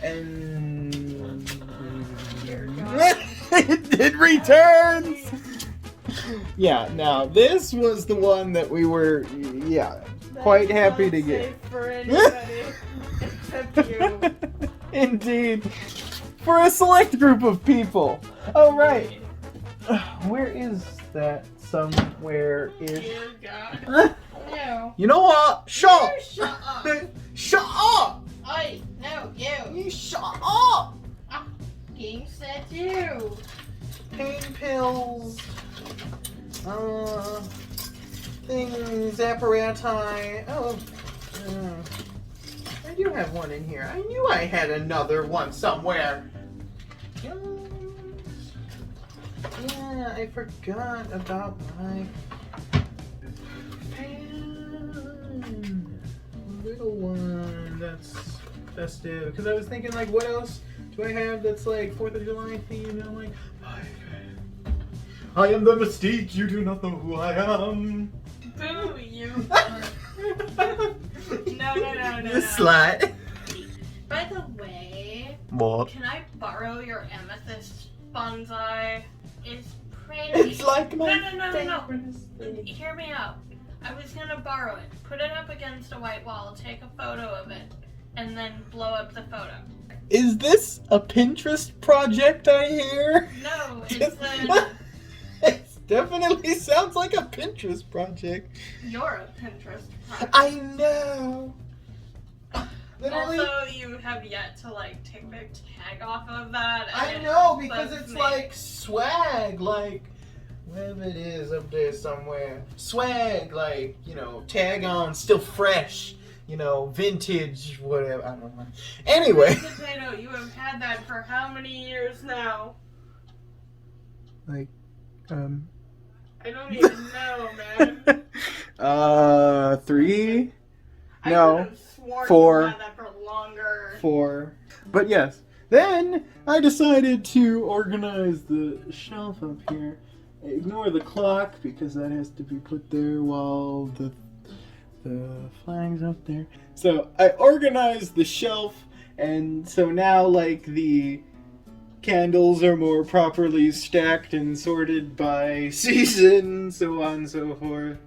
And it returns. Yeah, now this was the one that we were, quite happy to get. Safe for anybody except you. Indeed. For a select group of people. Oh, right. Where is that somewhere-ish? Dear God. No. You know what? Shut You shut up. Shut up! Oi, no, you. You shut up! Game set you. Pain pills. Things, apparati. Oh, I do have one in here. I knew I had another one somewhere. Yeah, I forgot about my pen. Little one that's festive. Because I was thinking, like, what else do I have that's like 4th of July themed? And I'm like, I am the Mystique, you do not know who I am. Boo, you. No. You slut. By the way, What? can I borrow your amethyst bonsai? It's pretty. It's like my No. favorite thing. Hear me out. I was gonna borrow it, put it up against a white wall, take a photo of it, and then blow up the photo. Is this a Pinterest project I hear? No, it's a... It definitely sounds like a Pinterest project. You're a Pinterest project. I know. Literally. Also, you have yet to like take the tag off of that. I and know, because bugs it's me. like swag, like wherever it is up there somewhere. Swag, like, you know, tag on, still fresh, you know, vintage, whatever. I don't know. Anyway. Potato, you have had that for how many years now? Like, I don't even know, man. 3? I No, could have sworn 4. you had that for longer. 4. But yes, then I decided to organize the shelf up here. Ignore the clock because that has to be put there while the flag's up there. So I organized the shelf, and so now like the candles are more properly stacked and sorted by season, so on and so forth.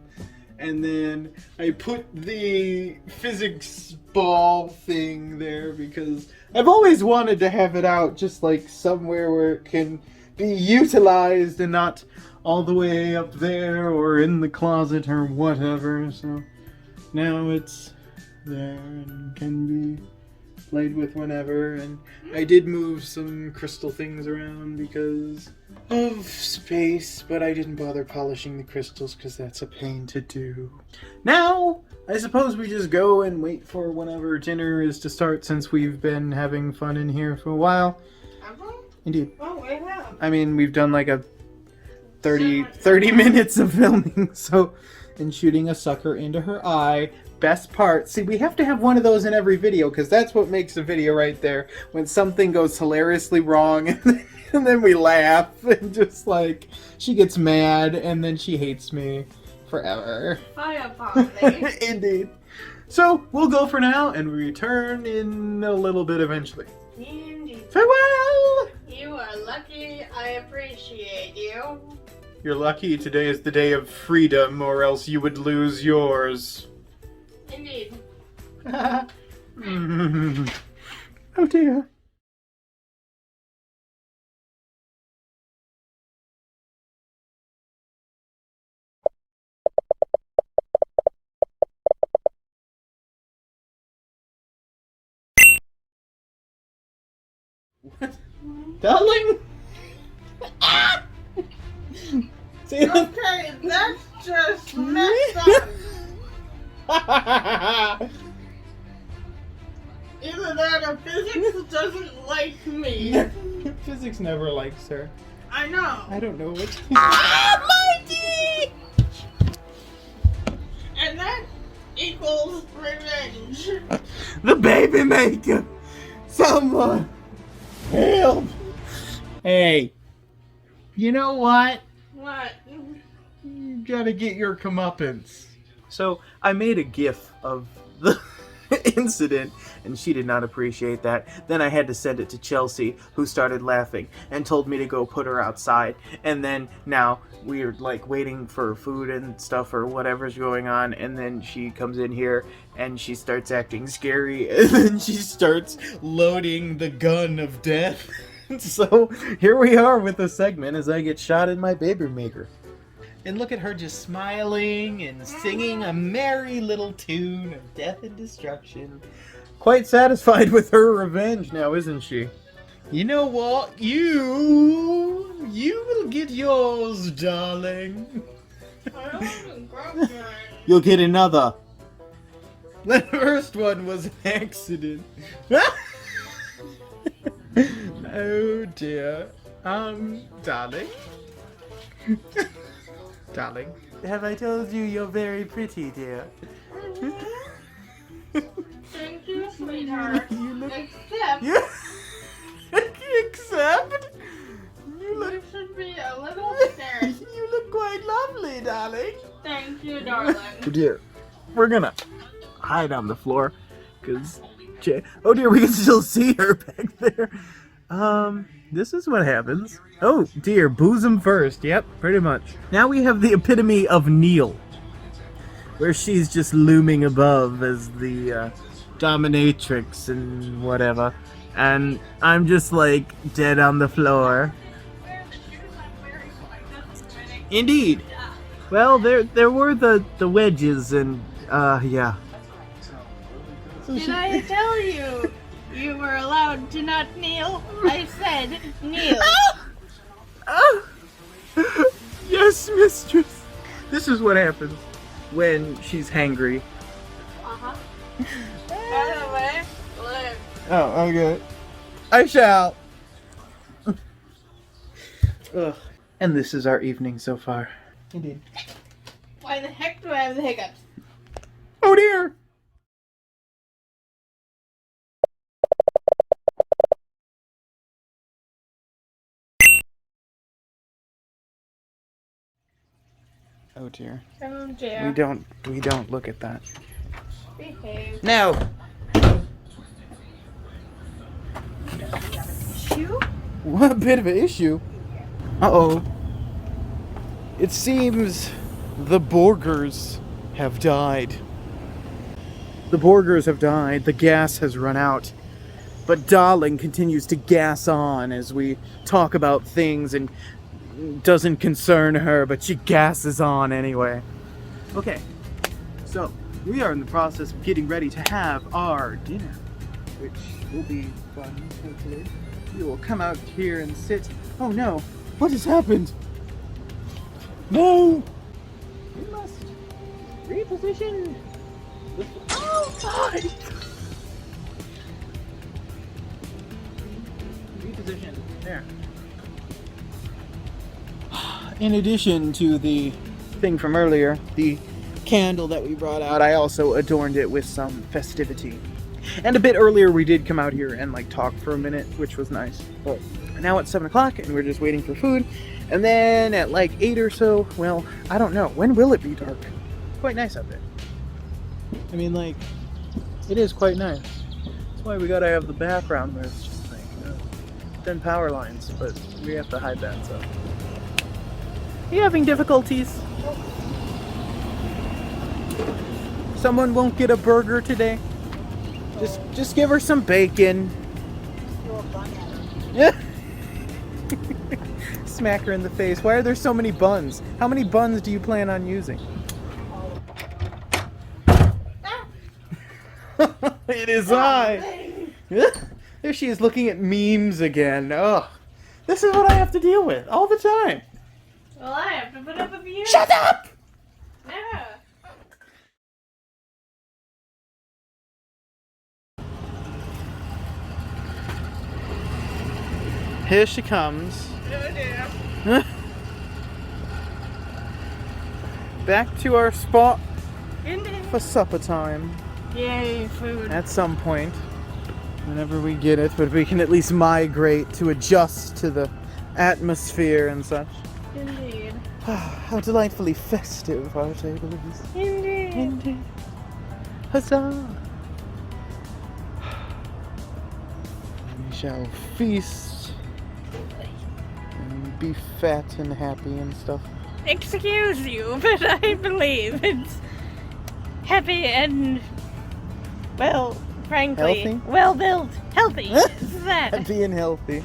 And then I put the physics ball thing there because I've always wanted to have it out just like somewhere where it can be utilized and not all the way up there or in the closet or whatever. So now it's there and can be played with whenever. And I did move some crystal things around because of space, but I didn't bother polishing the crystals because that's a pain to do. Now, I suppose we just go and wait for whenever dinner is to start, since we've been having fun in here for a while. Have we? Indeed. Oh, I have. I mean, we've done like a 30 minutes of filming, so, and shooting a sucker into her eye. Best part. See, we have to have one of those in every video, because that's what makes a video right there. When something goes hilariously wrong, and then we laugh, and just like, she gets mad, and then she hates me forever. Fire upon me. Indeed. So, we'll go for now, and we return in a little bit eventually. Indeed. Farewell! You You are lucky. I appreciate you. You're lucky today is the day of freedom, or else you would lose yours. Indeed. Oh dear. What? Darling? See, Okay, that's just messed up. Either that or physics doesn't like me. Physics never likes her. I know. I don't know what. Mikey! And that equals revenge. The baby maker! Someone! Help! Hey, you know what? What? You gotta get your comeuppance. So, I made a gif of the incident, and she did not appreciate that. Then I had to send it to Chelsea, who started laughing, and told me to go put her outside. And then, now, we're like waiting for food and stuff or whatever's going on, and then she comes in here, and she starts acting scary, and then she starts loading the gun of death. So, here we are with a segment as I get shot in my baby maker. And look at her just smiling and singing a merry little tune of death and destruction. Quite satisfied with her revenge now, isn't she? You know what? You will get yours, darling. I haven't grabbed mine. You'll get another. The first one was an accident. Oh dear. Darling. Darling, have I told you you're very pretty, dear? Thank you, sweetheart. You look... Except, You... Except... you should be a little scared. You look quite lovely, darling. Thank you, darling. Oh dear. We're gonna hide on the floor, because... Oh dear, we can still see her back there. This is what happens. Oh dear, bosom first. Yep, pretty much. Now we have the epitome of Neil, where she's just looming above as the dominatrix and whatever, and I'm just like dead on the floor. Indeed. Well, there were the wedges and yeah. So Did I tell you you were allowed to not kneel? I said kneel. Oh! Yes, mistress. This is what happens when she's hangry. Uh-huh. By the way, look. Oh, okay. I shall. Ugh. And this is our evening so far. Indeed. Why the heck do I have the hiccups? Oh dear! Oh dear. Oh dear. We don't look at that. Behave. No! Issue? What a bit of an issue. Uh-oh. It seems the Borgers have died. The Borgers have died. The gas has run out. But Darling continues to gas on as we talk about things and doesn't concern her, but she gasses on anyway. Okay, so we are in the process of getting ready to have our dinner, which will be fun, hopefully. We will come out here and sit. Oh no, what has happened? No! We must reposition. Oh, God! Reposition. There. In addition to the thing from earlier, the candle that we brought out, I also adorned it with some festivity. And a bit earlier we did come out here and like talk for a minute, which was nice. But now it's 7 o'clock and we're just waiting for food. And then at like 8 or so, well, I don't know. When will it be dark? Quite nice out there. I mean, like, it is quite nice. That's why we gotta have the background where it's just like, than power lines, but we have to hide that, so. Are you having difficulties? Someone won't get a burger today? Just give her some bacon. Yeah. Smack her in the face. Why are there so many buns? How many buns do you plan on using? It is I. There she is looking at memes again. Ugh. This is what I have to deal with all the time. Well, I have to put up with you. Shut up! Yeah. Here she comes. Oh dear. Back to our spot Indeed. for supper time. Yay, food. At some point. Whenever we get it, but we can at least migrate to adjust to the atmosphere and such. Indeed. How delightfully festive our table is. Indeed. Indeed. Huzzah! We shall feast and be fat and happy and stuff. Excuse you, but I believe it's happy and, well, frankly, Healthy? well built, healthy. Is that? Happy and healthy.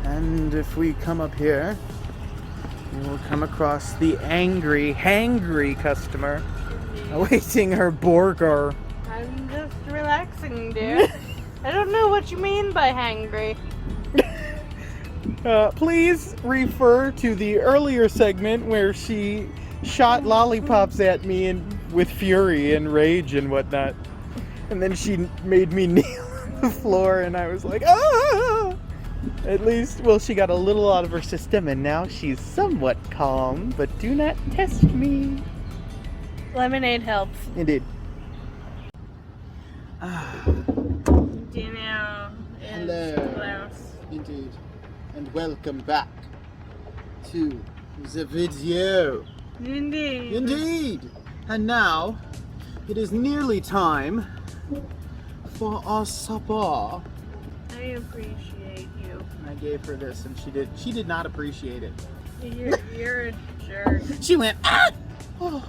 And if we come up here, we will come across the angry, hangry customer awaiting her burger. I'm just relaxing, dear. I don't know what you mean by hangry. Please refer to the earlier segment where she shot lollipops at me with fury and rage and whatnot. And then she made me kneel on the floor and I was like, ah! At least, well, she got a little out of her system and now she's somewhat calm, but do not test me. Lemonade helps. Indeed. Dinner is Hello. close. Indeed. And welcome back to the video. Indeed. Indeed. And now, it is nearly time for our supper. I appreciate you. I gave her this and she did not appreciate it. You're a jerk. She went, ah! Oh.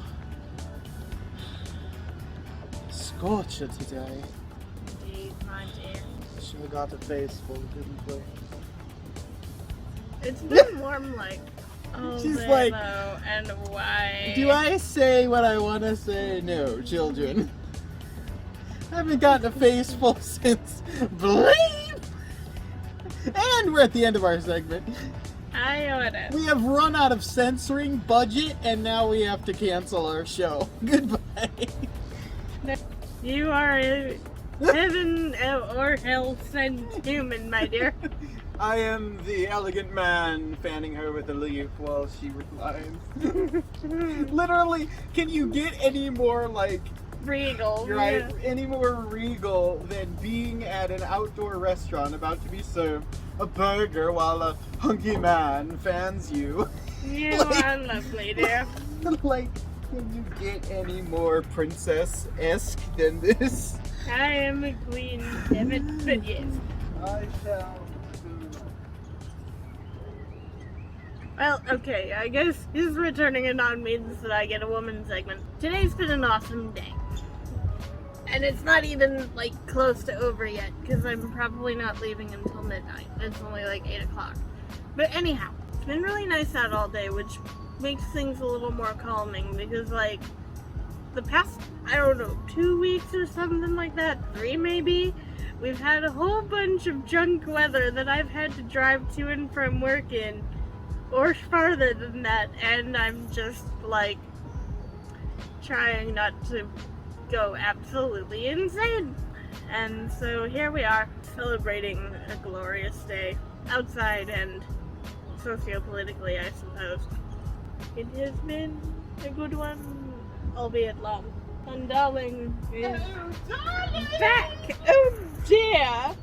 Scorcher today. Indeed, my dear. Should have got a face full, didn't we? It's been warm like all She's day like, though, and why? Do I say what I want to say? No, children. I haven't gotten a face full since bleep! And we're at the end of our segment. I order. We have run out of censoring budget and now we have to cancel our show. Goodbye. You are a heaven or hell sent human, my dear. I am the elegant man fanning her with a leaf while she reclines. Literally, can you get any more like Regal. right, Yeah. any more regal than being at an outdoor restaurant about to be served a burger while a hunky man fans you? You Like- are lovely, dear. Like, can you get any more princess-esque than this? I am a queen, damn it, but yes. I shall. Well, okay, I guess his returning it on means that I get a woman segment. Today's been an awesome day. And it's not even, like, close to over yet, because I'm probably not leaving until midnight. It's only like 8 o'clock. But anyhow, it's been really nice out all day, which makes things a little more calming, because, like, the past, I don't know, 2 weeks or something like that, 3 maybe, we've had a whole bunch of junk weather that I've had to drive to and from work in, or farther than that, and I'm just, like, trying not to go absolutely insane. And so here we are, celebrating a glorious day, outside and sociopolitically, I suppose. It has been a good one, albeit long. And darling is back! Oh dear!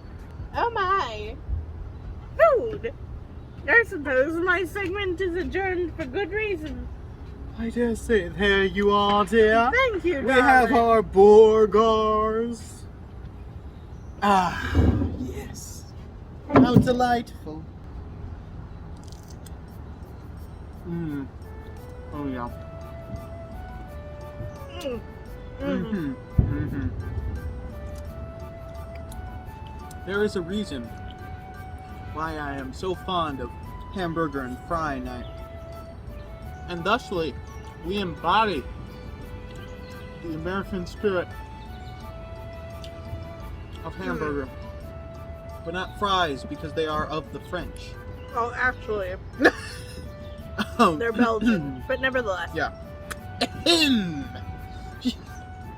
Oh my! Food! I suppose my segment is adjourned for good reason. I dare say, there you are, dear. Thank you, We darling. have our burgers. Ah, yes. How delightful. Mmm. Oh, yeah. Mm-hmm. Mm-hmm. There is a reason why I am so fond of hamburger and fry night. And thusly, we embody the American spirit of hamburger. But not fries, because they are of the French. Oh, actually, Oh. they're Belgian, but nevertheless. Yeah.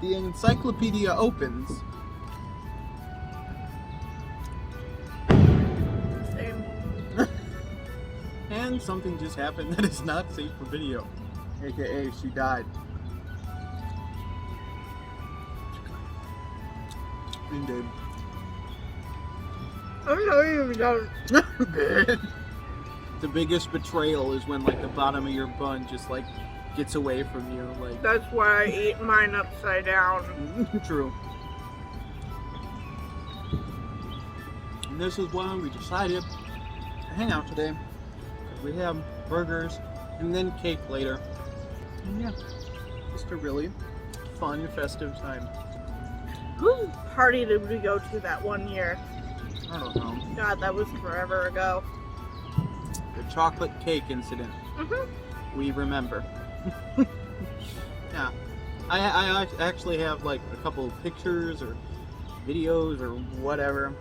The encyclopedia opens. Same. And something just happened that is not safe for video. AKA, she died. Indeed. I'm not even done. The biggest betrayal is when like the bottom of your bun just like gets away from you. Like That's why I eat mine upside down. True. And this is why we decided to hang out today. We have burgers and then cake later. And yeah, just a really fun, festive time. Whose party did we go to that one year? I don't know. God, that was forever ago. The chocolate cake incident. We remember. Yeah. I actually have like a couple pictures or videos or whatever.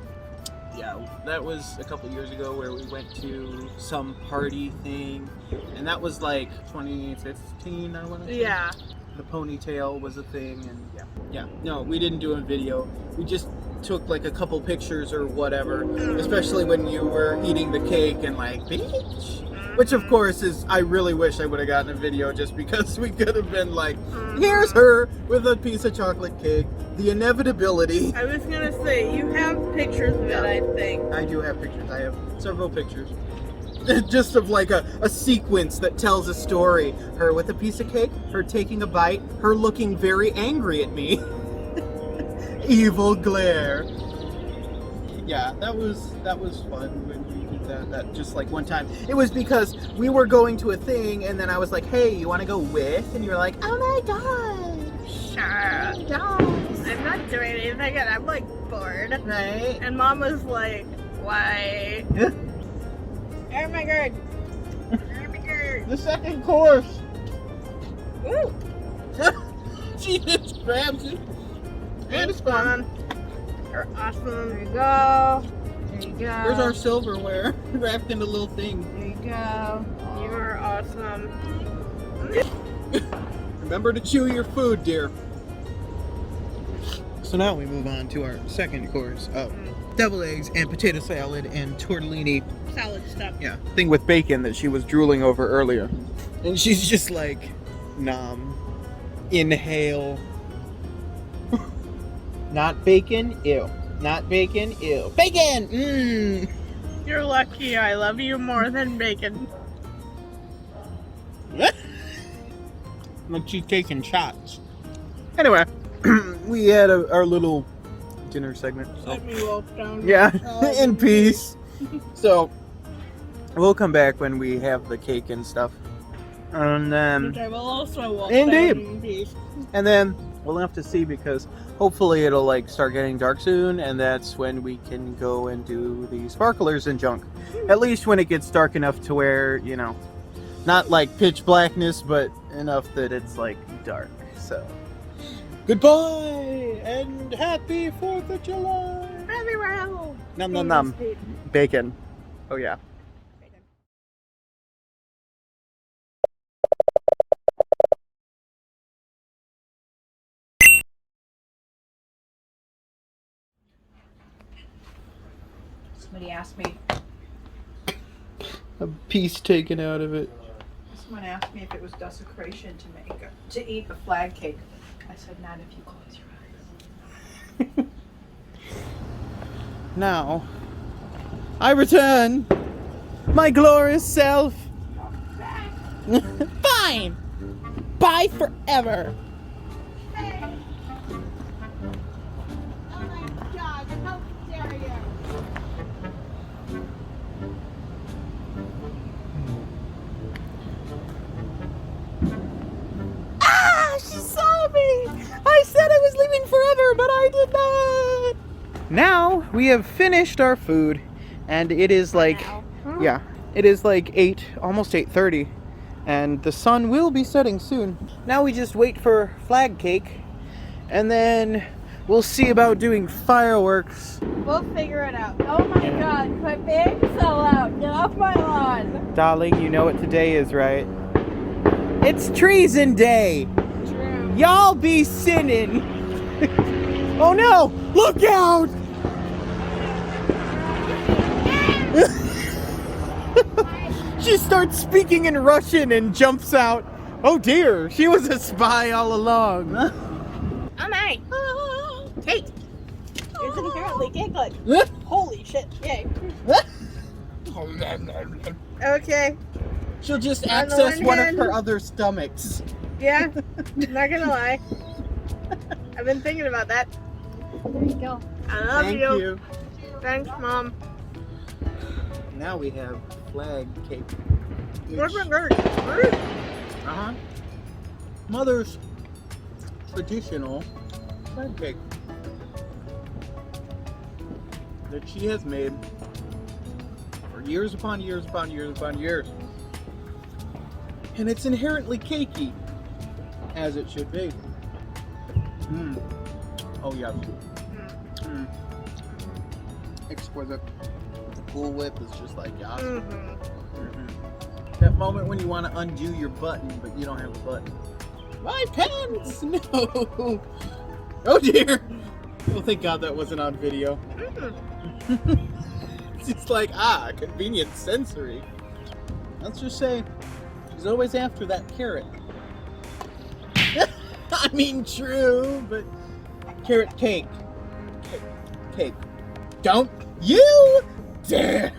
Yeah, that was a couple years ago where we went to some party thing, and that was like 2015, I want to say. Yeah. The ponytail was a thing, and yeah. No, we didn't do a video. We just took like a couple pictures or whatever, especially when you were eating the cake and like, bitch. Which of course is, I really wish I would have gotten a video just because we could have been like, here's her with a piece of chocolate cake. The inevitability. I was gonna say, you have pictures of it, I think. I do have pictures. I have several pictures. Just of like a sequence that tells a story. Her with a piece of cake, her taking a bite, her looking very angry at me. Evil glare. Yeah, that was fun when we did that just like one time. It was because we were going to a thing and then I was like, hey, you want to go with? And you were like, oh my god. Sure. Yes. I'm not doing anything and I'm like bored. Right? And Mom was like, why? Oh my god. Oh my god. The second course. Woo. She just grabs it. And it's fun. You're awesome. There you go. There you go. Where's our silverware? Wrapped in a little thing. There you go. You are awesome. Remember to chew your food, dear. So now we move on to our second course of deviled eggs and potato salad and tortellini. Salad stuff. Yeah, thing with bacon that she was drooling over earlier. And she's just like, nom, inhale. Not bacon, ew. Not bacon, ew. Bacon! Mmm! You're lucky I love you more than bacon. Like she's taking shots. Anyway, we had our little dinner segment. So. Let me wolf down. Yeah, in peace. So, we'll come back when we have the cake and stuff. And Which I will also wolf Indeed. down in peace. and then we'll have to see because hopefully it'll like start getting dark soon, and that's when we can go and do the sparklers and junk. At least when it gets dark enough to where, you know, not like pitch blackness, but enough that it's like dark. So, goodbye and happy 4th of July. Very well. Nom nom nom. Bacon. Oh yeah. Somebody asked me. A piece taken out of it. Someone asked me if it was desecration to eat a flag cake. I said, not if you close your eyes. Now, I return my glorious self. Fine. Bye forever. Oh my god, how now we have finished our food, and it is like, yeah, it is like 8, almost 8:30, and the sun will be setting soon. Now we just wait for flag cake, and then we'll see about doing fireworks. We'll figure it out. Oh my god, quit being so loud. Get off my lawn. Darling, you know what today is, right? It's Treason Day. True. Y'all be sinning. Oh no! Look out! She starts speaking in Russian and jumps out. Oh dear, she was a spy all along. Oh my. Kate. It's inherently giggling. Holy shit. Yay. Okay. She'll just On the access one one of hand- her other stomachs. Yeah. Not gonna lie. I've been thinking about that. There you go. I love Thank you. you. Thanks, Mom. Now we have flag cake. What's my bird? Uh-huh. Mother's traditional flag cake that she has made for years upon years upon years upon years. And it's inherently cakey, as it should be. Mmm. Oh, yes. Mmm. Exquisite. The Cool Whip is just like, yes. That moment when you want to undo your button, but you don't have a button. My pants! No! Oh dear! Oh, thank God that wasn't on video. It's just like, convenient sensory. Let's just say, she's always after that carrot. I mean, true, but carrot cake. Cake. Don't you dare!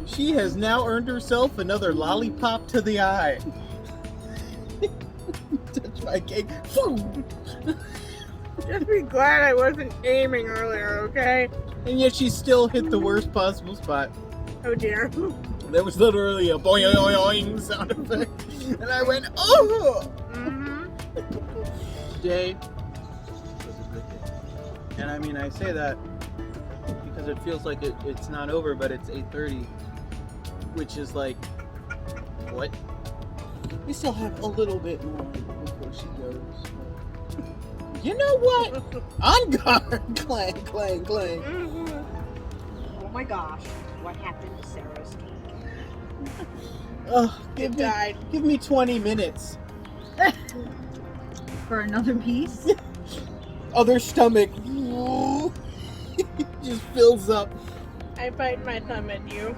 She has now earned herself another lollipop to the eye. Touch my cake. Just be glad I wasn't aiming earlier, okay? And yet she still hit the worst possible spot. Oh dear. There was literally a boing boing sound effect. And I went, oh! Today was a good day. And I mean, I say that because it feels like it's not over, but it's 8:30. Which is like, what? We still have a little bit more before she goes. You know what? On guard! Clang, clang, clang. Oh my gosh, what happened to Sarah's cake? Oh, It died. give me 20 minutes. For another piece? Other stomach. Just fills up. I bite my thumb at you.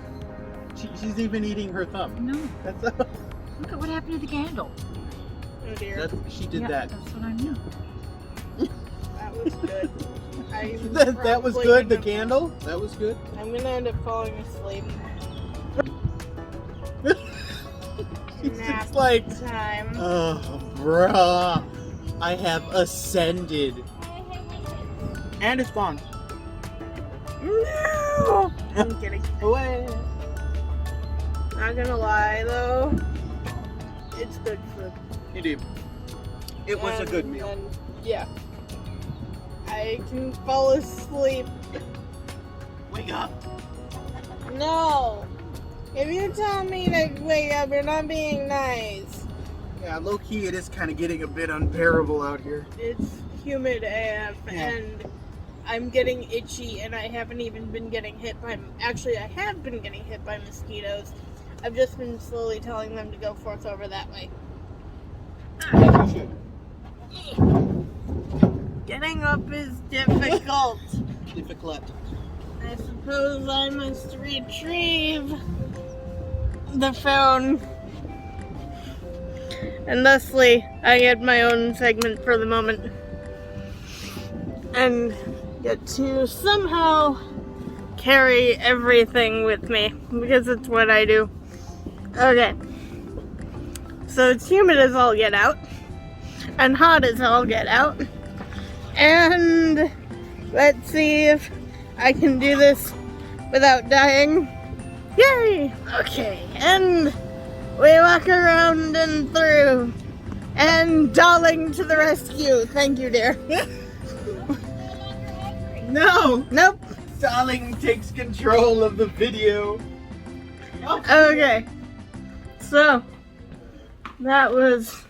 She's even eating her thumb. No. That's Look at what happened to the candle. Oh dear. she did Yeah, that. That's what I mean. That was good. That was good. The candle. That was good. I'm gonna end up falling asleep. It's Nap just like, time. oh, bruh, I have ascended, and it's gone. No! I'm kidding. Away. Not gonna lie though, it's good food. You do. It was a good meal. And yeah, I can fall asleep. Wake up. No, if you tell me to wake up, you're not being nice. Yeah, low key, it is kind of getting a bit unbearable out here. It's humid AF, and I'm getting itchy, and I haven't even been getting hit by. Actually, I have been getting hit by mosquitoes. I've just been slowly telling them to go forth over that way. As you should. Getting up is difficult. Difficult. I suppose I must retrieve the phone. And thusly, I get my own segment for the moment. And get to somehow carry everything with me, because it's what I do. Okay. So it's humid as all get out, and hot as all get out. And let's see if I can do this without dying. Yay! Okay, and we walk around and through. And darling to the rescue. Thank you, dear. No! Nope. Darling takes control of the video. Okay. So, that was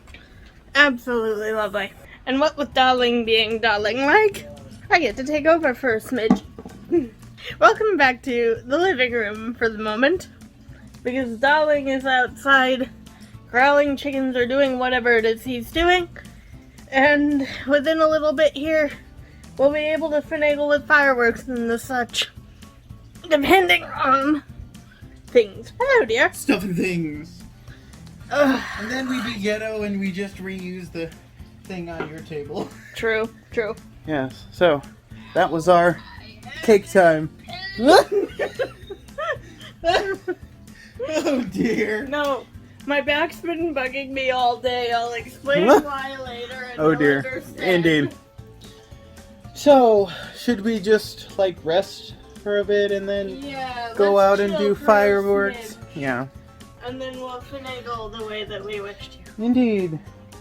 absolutely lovely. And what with Darling being Darling like, I get to take over for a smidge. Welcome back to the living room for the moment. Because Darling is outside growling, chickens are doing whatever it is he's doing. And within a little bit here, we'll be able to finagle with fireworks and the such. Depending on things. Hello, dear. Stuff and things. Ugh. And then we be ghetto and we just reuse the thing on your table. True, true. Yes, so that was our cake time. Oh dear. No, my back's been bugging me all day. I'll explain What? why later. And Oh you'll dear. understand. Indeed. So, should we just like rest for a bit and then Yeah. go let's out and chill do for a fireworks? smidge, Yeah. And then we'll finagle the way that we wished to. Indeed.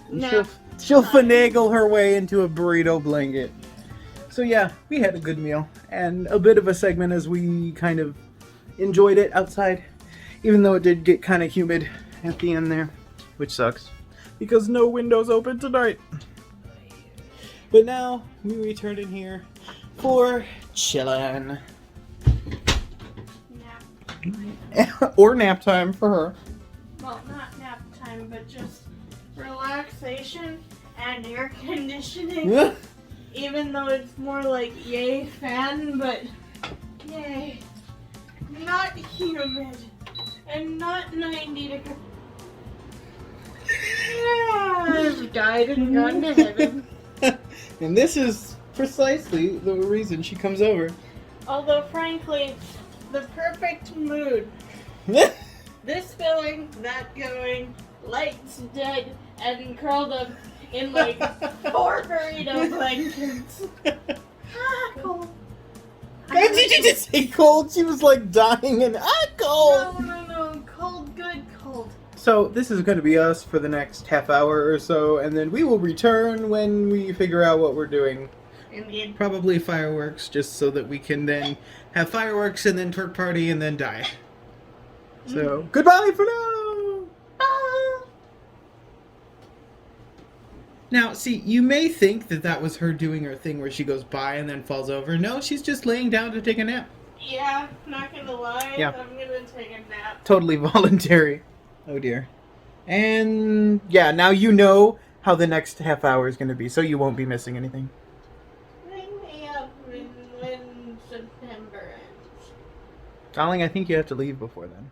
No. She'll finagle her way into a burrito blanket. So yeah, we had a good meal and a bit of a segment as we kind of enjoyed it outside, even though it did get kind of humid at the end there, which sucks because no windows open tonight. But now we return in here for chillin'. Nap. Or nap time for her. Well, not nap time, but just relaxation and air conditioning. Even though it's more like yay fan, but yay. Not humid. And not 90 degrees. Yeah, I've died and gone to heaven. And this is precisely the reason she comes over. Although, frankly, the perfect mood. This going, that going, lights dead, and curled up in like 4 burrito blankets. Ah, cold. Did you just say cold? She was like dying and cold. No, cold, good, cold. So this is going to be us for the next half hour or so, and then we will return when we figure out what we're doing. Indeed. Probably fireworks, just so that we can then have fireworks and then twerk party and then die. So goodbye for now. Ah. Now, see, you may think that that was her doing her thing where she goes by and then falls over. No, she's just laying down to take a nap. Yeah, not gonna lie, Yeah. I'm gonna take a nap. Totally voluntary. Oh dear. And yeah, now you know how the next half hour is going to be, so you won't be missing anything. Ring me up when September ends. Darling, I think you have to leave before then.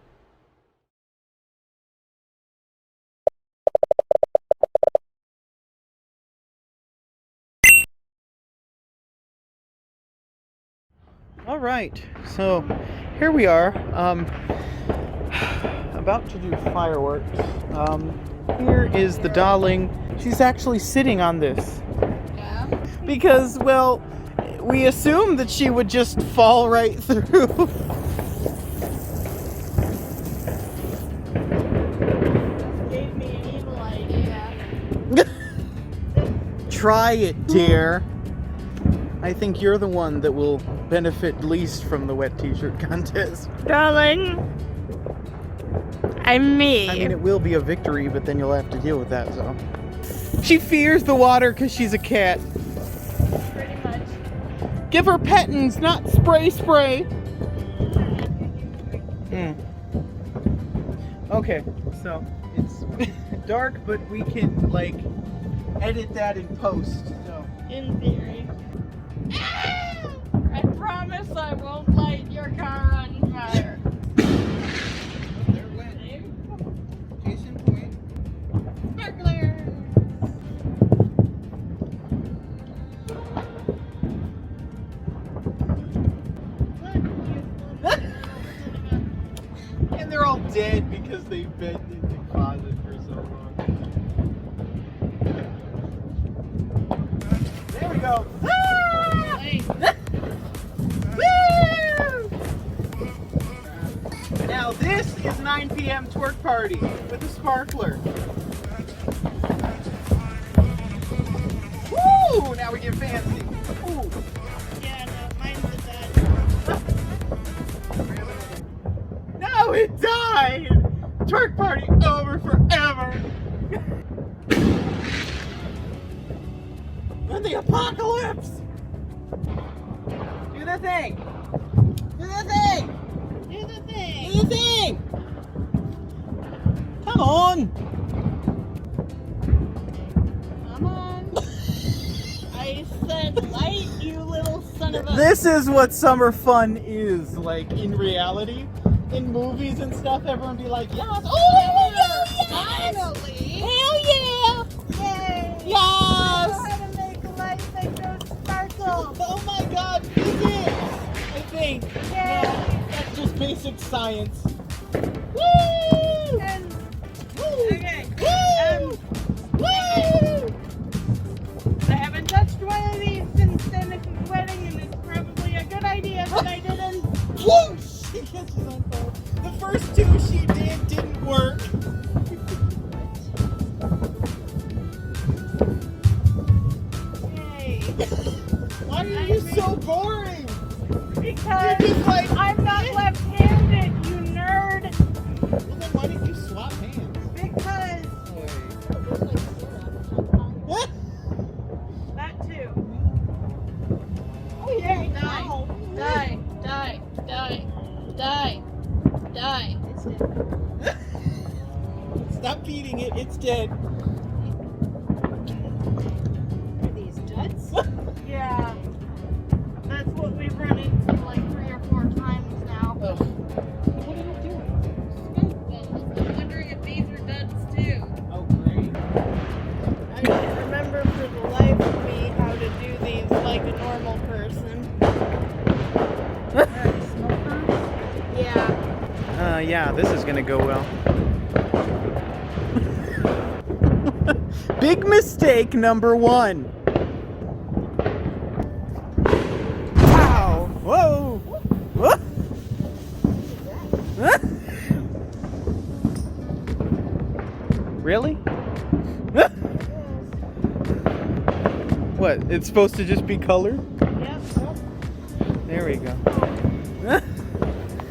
All right, so here we are, about to do fireworks. Here is the darling. She's actually sitting on this. Yeah? Because, well, we assumed that she would just fall right through. Gave me an evil idea. Try it, dear. I think you're the one that will benefit least from the wet t-shirt contest. Darling, I'm me. I mean, it will be a victory, but then you'll have to deal with that, so. She fears the water because she's a cat. Pretty much. Give her pettins, not spray. Okay, so it's dark, but we can, like, edit that in post, so. In theory. I promise I won't light your car on fire. They're wet. Jason Point. Sparkler! And they're all dead because they've been in the closet for so long. There we go. Now this is 9 p.m. twerk party with a sparkler. Woo! Now we get fancy. Ooh. Yeah, no, right. Twerk party over forever. And the apocalypse. Do the thing. Do the thing. Do the thing. Do the thing. Come on. Come on. I said light, you little son of a... This is what summer fun is like in reality. In movies and stuff, everyone be like, yes. Oh, my God, yes. Finally. Hell yeah. Yay. Yes. I know how to make lights that go sparkle. Oh my God, physics! I think. Yay. No, that's just basic science. Woo! And, Woo! okay. Woo! I haven't touched one of these since Dennis's wedding, and it's probably a good idea that I didn't. Whoosh! She catches on fire. The first two she didn't work. Yay. Why are you so boring? Because You're just like, I'm not left-handed, you nerd. well, then why didn't you swap hands? Because that too. Oh yeah, Die. Die. Die. Die. Die. Die. Stop beating it, it's dead. Are these duds? Yeah. That's what we've run into like 3 or 4 times now. Ugh. What are you doing? I'm wondering if these are duds too. Oh, great. I don't remember for the life of me how to do these like a normal person. Yeah. Yeah, this is gonna go well. Big mistake number 1. Wow! Whoa! Whoa. Huh? Really? What? It's supposed to just be colored? Yep. There we go.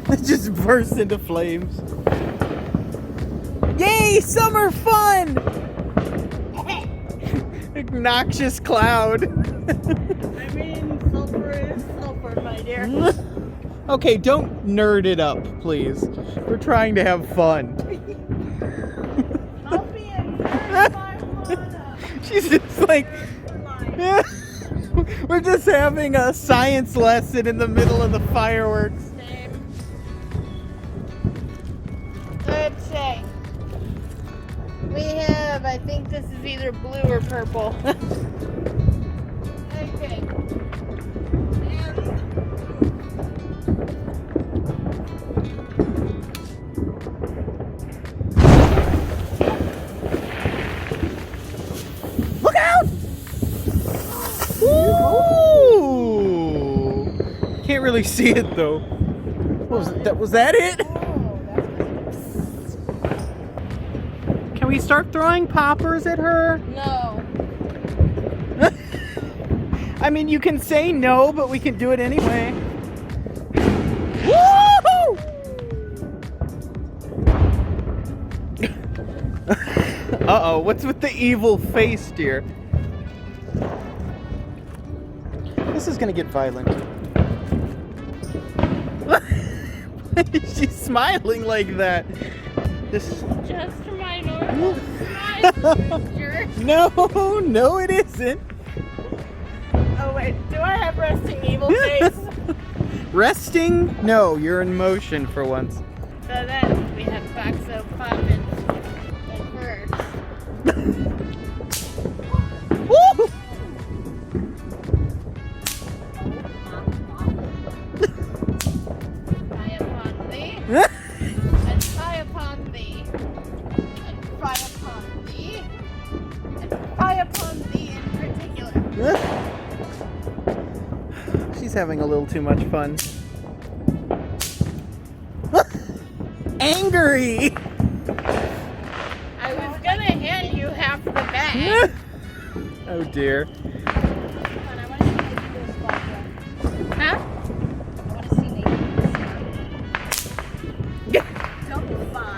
It just bursts into flames. Yay! Summer fun! Obnoxious cloud. I mean, sulfur is sulfur, my dear. Okay, don't nerd it up, please. We're trying to have fun. I'll be a nerd if I wanna. She's just like, we're just having a science lesson in the middle of the fireworks. Same. Let's say we have, I think this is either blue or purple. Okay. Look out! Ooh! Can't really see it though. What was that? Was that it? Can we start throwing poppers at her? No. I mean, you can say no, but we can do it anyway. Woo! Uh-oh, what's with the evil face, dear? This is gonna get violent. Why is she smiling like that? This is... Just my normal smile, jerk. No, it isn't. Oh wait, do I have resting evil face? Resting? No, you're in motion for once. So then we have Foxo Poppin and Birds. Woo! Fie upon thee, and fie upon thee, and fie upon thee, and fie upon thee in particular. She's having a little too much fun. Angry! I was gonna hand you half the bag. Oh dear. Come on, I want to see Lady do a spot run. Huh? I want to see Lady do a spot run. Don't be fine.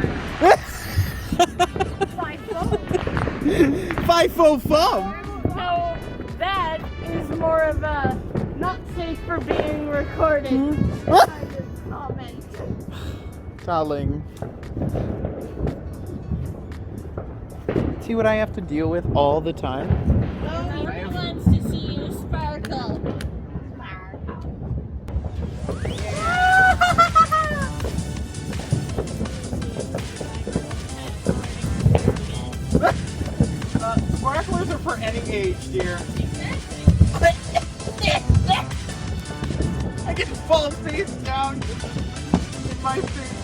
faux fum. So that is more of a not safe for being recorded kind of comment. Darling. See what I have to deal with all the time? Nobody wants to see you sparkle. Sparklers are for any age, dear. I can fall face down in my face.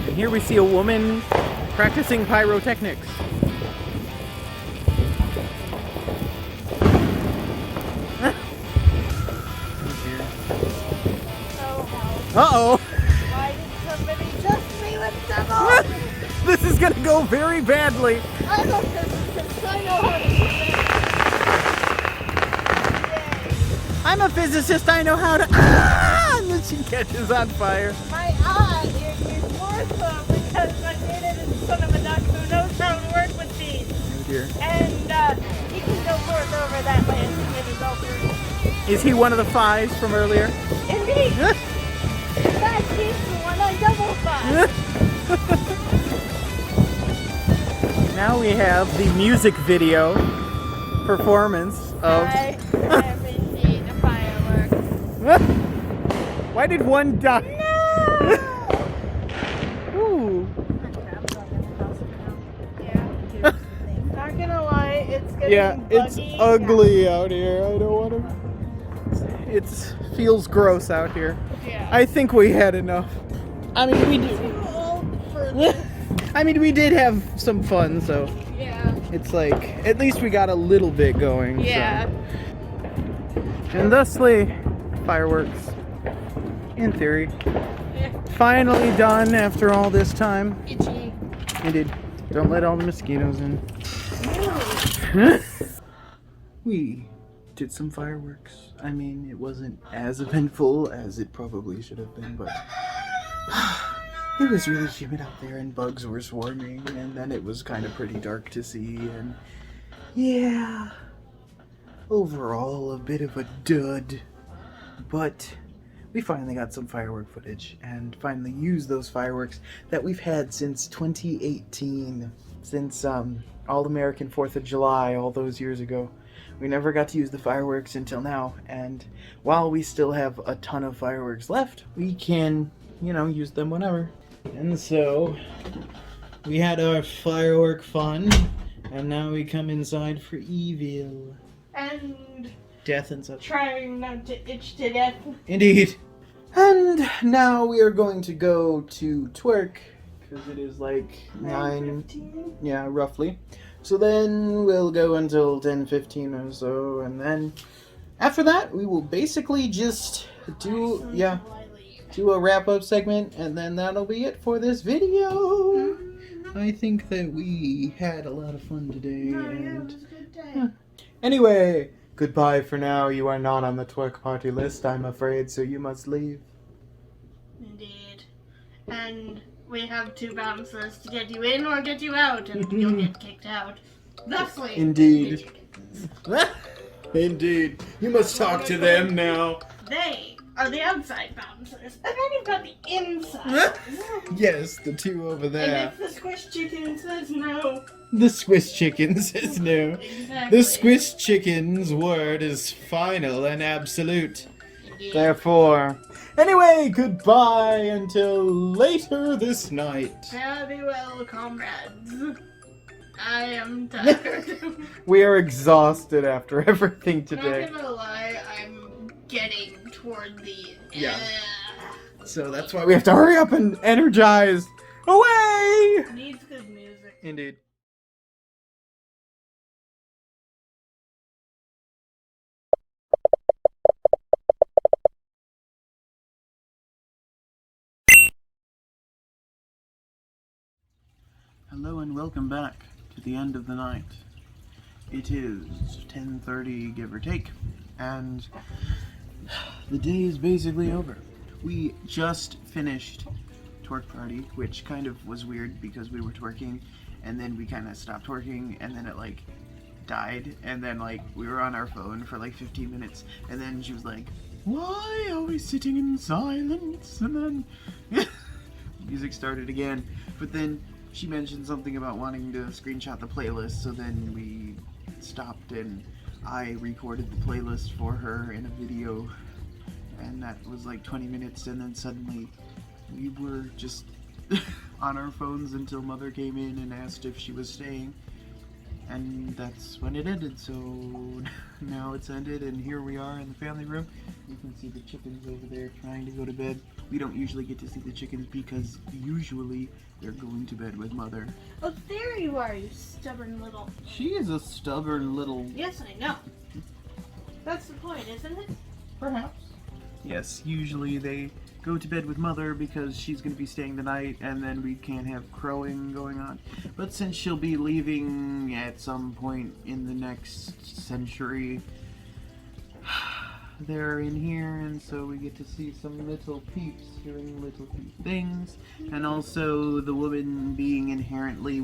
And here we see a woman practicing pyrotechnics. Uh-oh. Why did somebody just me with double? This is gonna go very badly. I'm a physicist. I know how to do this. I'm a physicist, I know how to... Ah! And then she catches on fire. My eye is more so because I did it in son of a duck who knows how to work with these. Oh dear. And he can go forth over that way and get his over. Is he one of the fives from earlier? Indeed. That's he's the one I double five. Now we have the music video performance of... I appreciate the fireworks. Why did one die? No! Ooh. Yeah. Not gonna lie, it's getting Yeah, it's buggy. ugly out here. I don't want to... It feels gross out here. Yeah. I think we had enough. I mean, we did. Too old for this. I mean, we did have some fun, so Yeah. it's like at least we got a little bit going. Yeah. So. And thusly, fireworks, in theory, finally done after all this time. Itchy. Indeed. Don't let all the mosquitoes in. We did some fireworks. I mean, it wasn't as eventful as it probably should have been, but it was really humid out there and bugs were swarming, and then it was kind of pretty dark to see, and yeah, overall a bit of a dud, but we finally got some firework footage and finally used those fireworks that we've had since 2018, since All-American 4th of July all those years ago. We never got to use the fireworks until now, and while we still have a ton of fireworks left, we can, you know, use them whenever. And so, we had our firework fun, and now we come inside for evil. And Death and such. trying not to itch to death. Indeed. And now we are going to go to Twerk, because it is like 9, yeah, roughly. So then we'll go until 10:15 or so, and then after that we will basically just do, yeah, do a wrap-up segment, and then that'll be it for this video. I think that we had a lot of fun today, and anyway, goodbye for now. You are not on the Twerk party list, I'm afraid, so you must leave. Indeed. And we have 2 bouncers to get you in or get you out, and you'll get kicked out. Thusly, Indeed. Indeed. You must talk to them now. they are the outside bouncers, and then you've got the inside. Yes, the 2 over there. And if the squish chicken says no, The Swiss chicken says no. exactly. The Swiss chicken's word is final and absolute. Indeed. Therefore, anyway, goodbye until later this night. Fare thee well, comrades. I am tired. We are exhausted after everything today. Not gonna lie, I'm getting toward the Yeah. end. So that's why we have to hurry up and energize. Away! Needs good music. Indeed. Hello and welcome back to the end of the night. It is 10:30, give or take, and the day is basically over. We just finished Twerk Party, which kind of was weird because we were twerking, and then we kind of stopped twerking, and then it like died, and then like we were on our phone for like 15 minutes, and then she was like, "Why are we sitting in silence?" And then music started again, but then she mentioned something about wanting to screenshot the playlist, so then we stopped and I recorded the playlist for her in a video, and that was like 20 minutes, and then suddenly we were just on our phones until Mother came in and asked if she was staying, and that's when it ended. So now it's ended, and here we are in the family room. You can see the chickens over there trying to go to bed. We don't usually get to see the chickens because usually they're going to bed with Mother. Oh, there you are, you stubborn little... She is a stubborn little... Yes, I know. That's the point, isn't it? Perhaps. Yes, usually they go to bed with Mother because she's going to be staying the night, and then we can't have crowing going on. But since she'll be leaving at some point in the next century, they're in here, and so we get to see some little peeps doing little peep things, and also the woman being inherently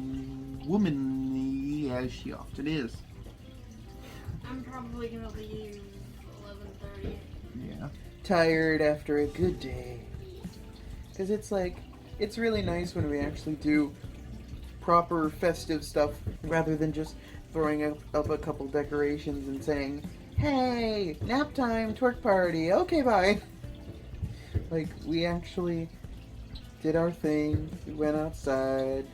womanly, as she often is. I'm probably gonna leave 11:30. Yeah. Tired after a good day. Because it's like, it's really nice when we actually do proper festive stuff rather than just throwing up a couple decorations and saying, "Hey, nap time, twerk party, okay, bye." Like, we actually did our thing, we went outside,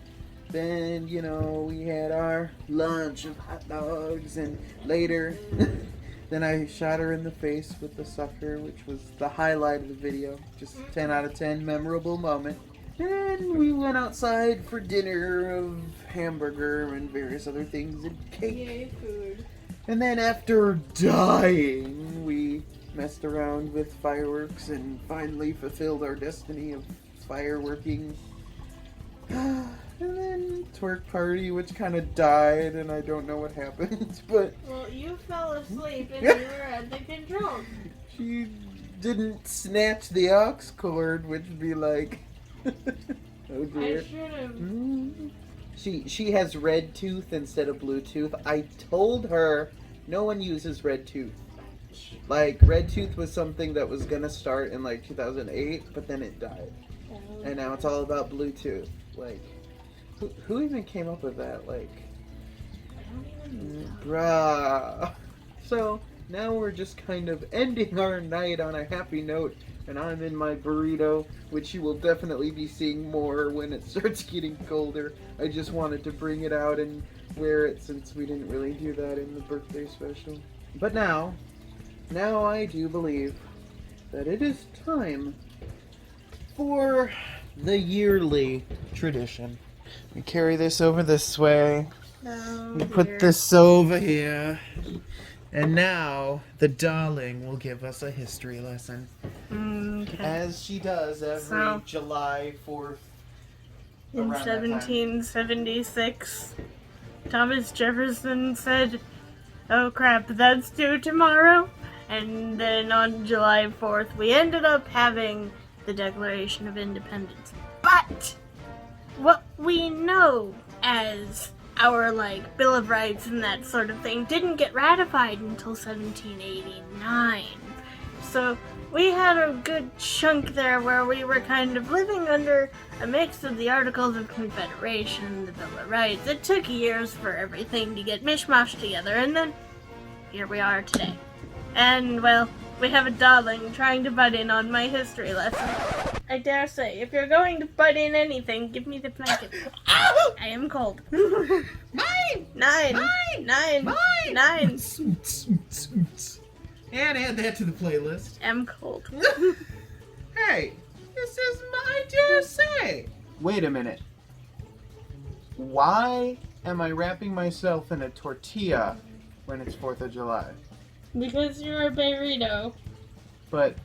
then, you know, we had our lunch of hot dogs, and later, then I shot her in the face with the sucker, which was the highlight of the video, just 10 out of 10 memorable moment. Then we went outside for dinner of hamburger and various other things and cake. Yay, food. And then after dying, we messed around with fireworks and finally fulfilled our destiny of fireworking. And then twerk party, which kind of died, and I don't know what happened, but... Well, you fell asleep and you were at the controls. She didn't snatch the aux cord, which would be like... oh dear. I should've. She has red tooth instead of Bluetooth. I told her no one uses red tooth. Like, red tooth was something that was gonna start in like 2008, but then it died. And now it's all about Bluetooth. Like, who even came up with that? Like, I don't even know. bruh. So, now we're just kind of ending our night on a happy note, and I'm in my burrito, which you will definitely be seeing more when it starts getting colder. I just wanted to bring it out and wear it since we didn't really do that in the birthday special. But now I do believe that it is time for the yearly tradition. We carry this over this way. Oh, We put this over here. And now, the darling will give us a history lesson. Okay. As she does every So- July 4th. In around that time. 1776, Thomas Jefferson said, "Oh crap, that's due tomorrow." And then on July 4th, we ended up having the Declaration of Independence. But what we know as our, like, Bill of Rights and that sort of thing didn't get ratified until 1789. So we had a good chunk there where we were kind of living under a mix of the Articles of Confederation, the Bill of Rights. It took years for everything to get mishmashed together, and then here we are today. And, well, we have a darling trying to butt in on my history lesson. I dare say, if you're going to butt in anything, give me the blanket. I am cold. Mine! 9. Mine! 9. Mine! 9. And add that to the playlist. I'm cold. Hey, this is my dare say. Wait a minute. Why am I wrapping myself in a tortilla when it's 4th of July? Because you're a burrito. But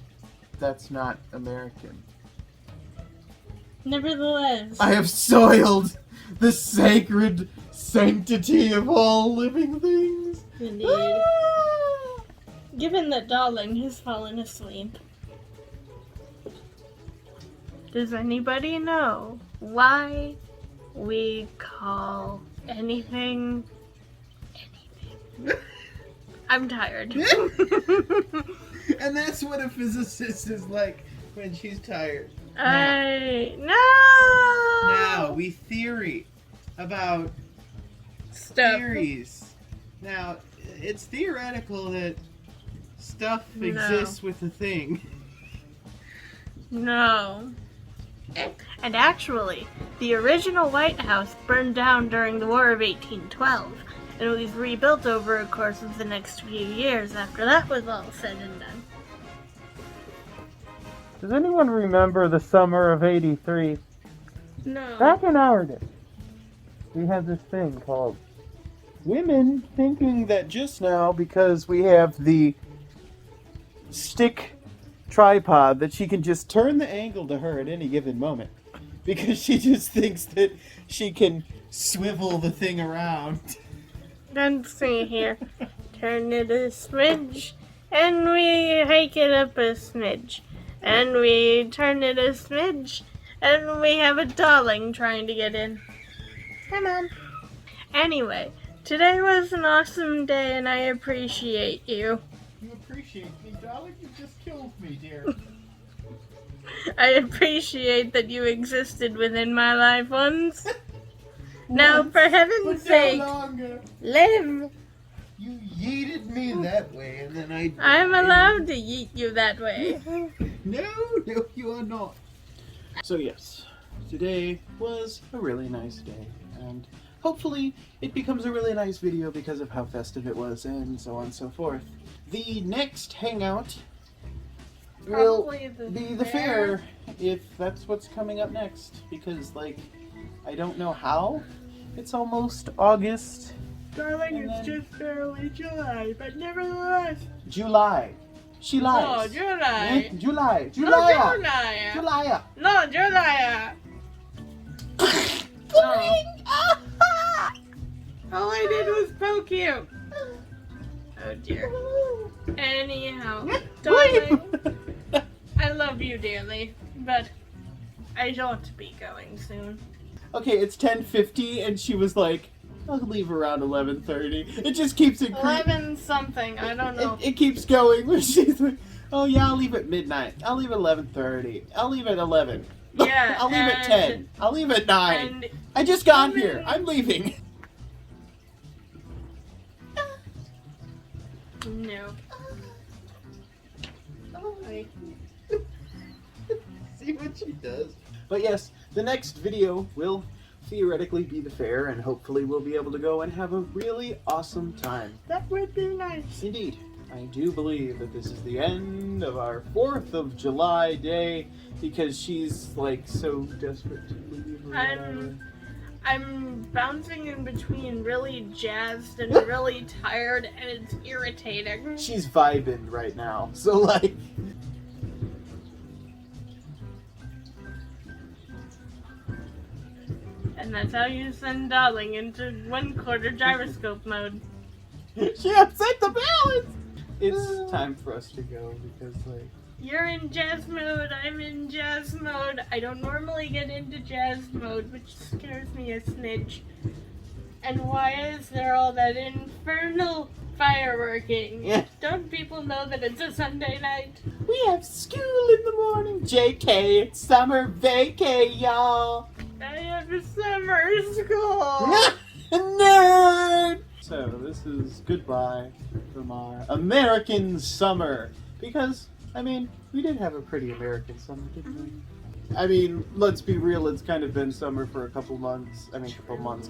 that's not American. Nevertheless. I have soiled the sacred sanctity of all living things. Indeed. Ah! Given that Darling has fallen asleep, does anybody know why we call anything anything? I'm tired. And that's what a physicist is like when she's tired. No. Now we theory about Stuff. theories. Now it's theoretical that stuff No. exists with a thing. No. And actually, the original White House burned down during the War of 1812, and it was rebuilt over a course of the next few years after that was all said and done. Does anyone remember the summer of '83? No. Back in our day, we had this thing called women thinking that just now, because we have the stick tripod, that she can just turn the angle to her at any given moment. Because she just thinks that she can swivel the thing around. Let's see here. Turn it a smidge, and we hike it up a smidge. And we turn it a smidge, and we have a darling trying to get in. Come on. Anyway, today was an awesome day, and I appreciate you. You appreciate me, darling? You just killed me, dear. I appreciate that you existed within my life once. Now, for heaven's sake, longer. live. You yeeted me that way, and then I... I'm allowed to yeet you that way. No, you are not. So yes, today was a really nice day, and hopefully it becomes a really nice video because of how festive it was, and so on and so forth. The next hangout will Probably be the fair, if that's what's coming up next, because, like, I don't know how. It's almost August. Darling, And it's then- just barely July, but nevertheless. July. She No, lies. July. July. No, July. July. July. No, July. All I did was poke you. Oh dear. Anyhow, darling, I love you dearly, but I ought to be going soon. Okay, it's 10:50, and she was like, I'll leave around 11:30. It just keeps increasing. 11 something, I don't know. It keeps going. When she's like, oh yeah, I'll leave at midnight. I'll leave at 11:30. I'll leave at 11. Yeah, I'll leave at and- 10. I'll leave at 9. And I just got women- here. I'm leaving. no. See what she does. But yes, the next video will theoretically be the fair, and hopefully we'll be able to go and have a really awesome time. That would be nice. Indeed. I do believe that this is the end of our 4th of July day, because she's like so desperate to leave. Or whatever. I'm bouncing in between really jazzed and really tired, and it's irritating. She's vibing right now, so like. And that's how you send Darling into 1/4 gyroscope mode. She upset the balance! It's time for us to go, because like. You're in jazz mode, I'm in jazz mode. I don't normally get into jazz mode, which scares me a smidge. And why is there all that infernal fireworking? Yeah. Don't people know that it's a Sunday night? We have school in the morning. JK, it's summer vacay, y'all. I have a summer school. Nerd! So, this is goodbye from our American summer. Because, I mean, we did have a pretty American summer, didn't we? I mean, let's be real, it's kind of been summer for a couple months. I mean,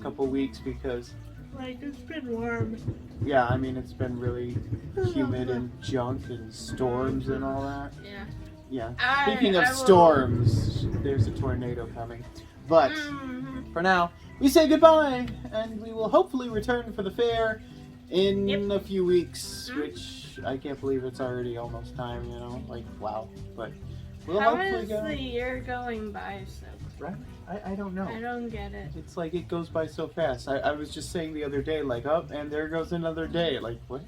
couple weeks because, Like, it's been warm. yeah, I mean, it's been really humid and junk and storms and all that. Yeah. Yeah. Speaking of storms, there's a tornado coming. But for now, we say goodbye, and we will hopefully return for the fair in a few weeks, which I can't believe it's already almost time, you know? Like, wow. But we'll How hopefully is go. the year going by so quick? Right? I don't know. I don't get it. It's like it goes by so fast. I was just saying the other day, like, oh, and there goes another day. Like, what?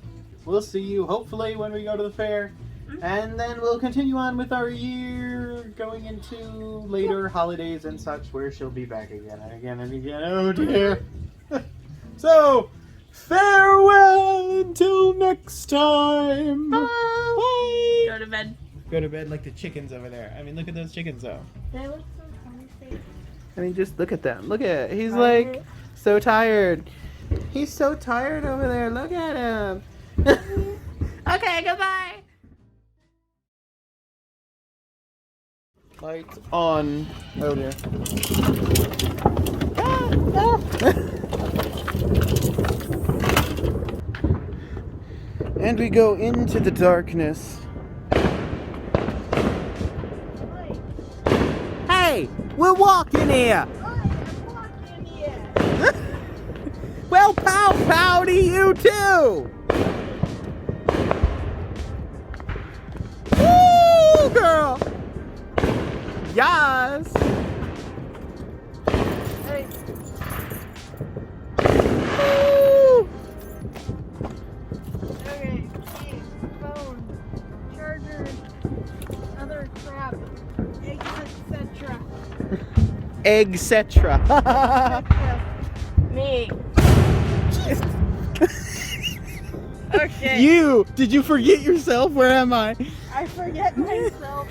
We'll see you hopefully when we go to the fair. And then we'll continue on with our year going into later holidays and such, where she'll be back again and again and again. Oh dear. So, farewell until next time. Bye. Go to bed. Go to bed like the chickens over there. I mean, look at those chickens though. They look so comfy. I mean, just look at them. Look at it. He's like so tired. He's so tired over there. Look at him. Okay, goodbye. Lights on. Oh dear. And we go into the darkness. Hey, we're walking here. Well, pow to you too. Woo, girl. Yes. Hey. Woo. Okay, keys, phone, charger, other crap, etc. Etc. Me. Okay. You! Did you forget yourself? Where am I? I forget myself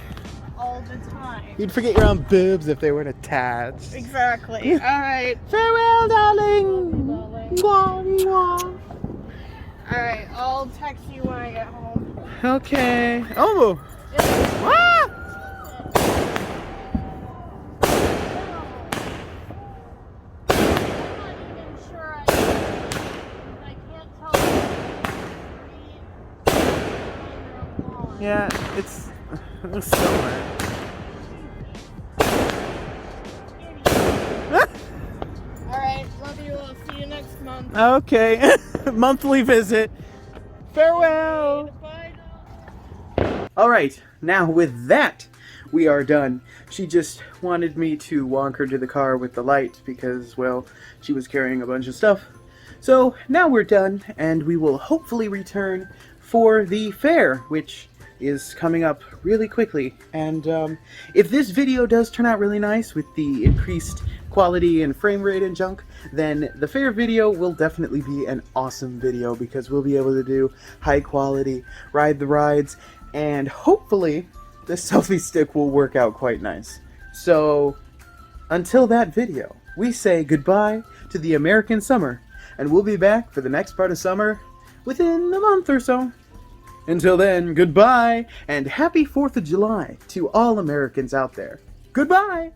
all the time. You'd forget your own boobs if they weren't attached. Exactly. Alright. Farewell, darling! Darling. Mwah, mwah. Alright, I'll text you when I get home. Okay. Oh! Ah! Yeah, it's somewhere. Alright, love you. I'll see you next month. Okay. Monthly visit. Farewell. Bye. Alright, now with that, we are done. She just wanted me to walk her to the car with the light because, well, she was carrying a bunch of stuff. So now we're done, and we will hopefully return for the fair, which is coming up really quickly. And if this video does turn out really nice with the increased quality and frame rate and junk, then the fair video will definitely be an awesome video because we'll be able to do high quality, ride the rides, and hopefully the selfie stick will work out quite nice. So until that video, we say goodbye to the American summer, and we'll be back for the next part of summer within a month or so. Until then, goodbye, and happy 4th of July to all Americans out there. Goodbye!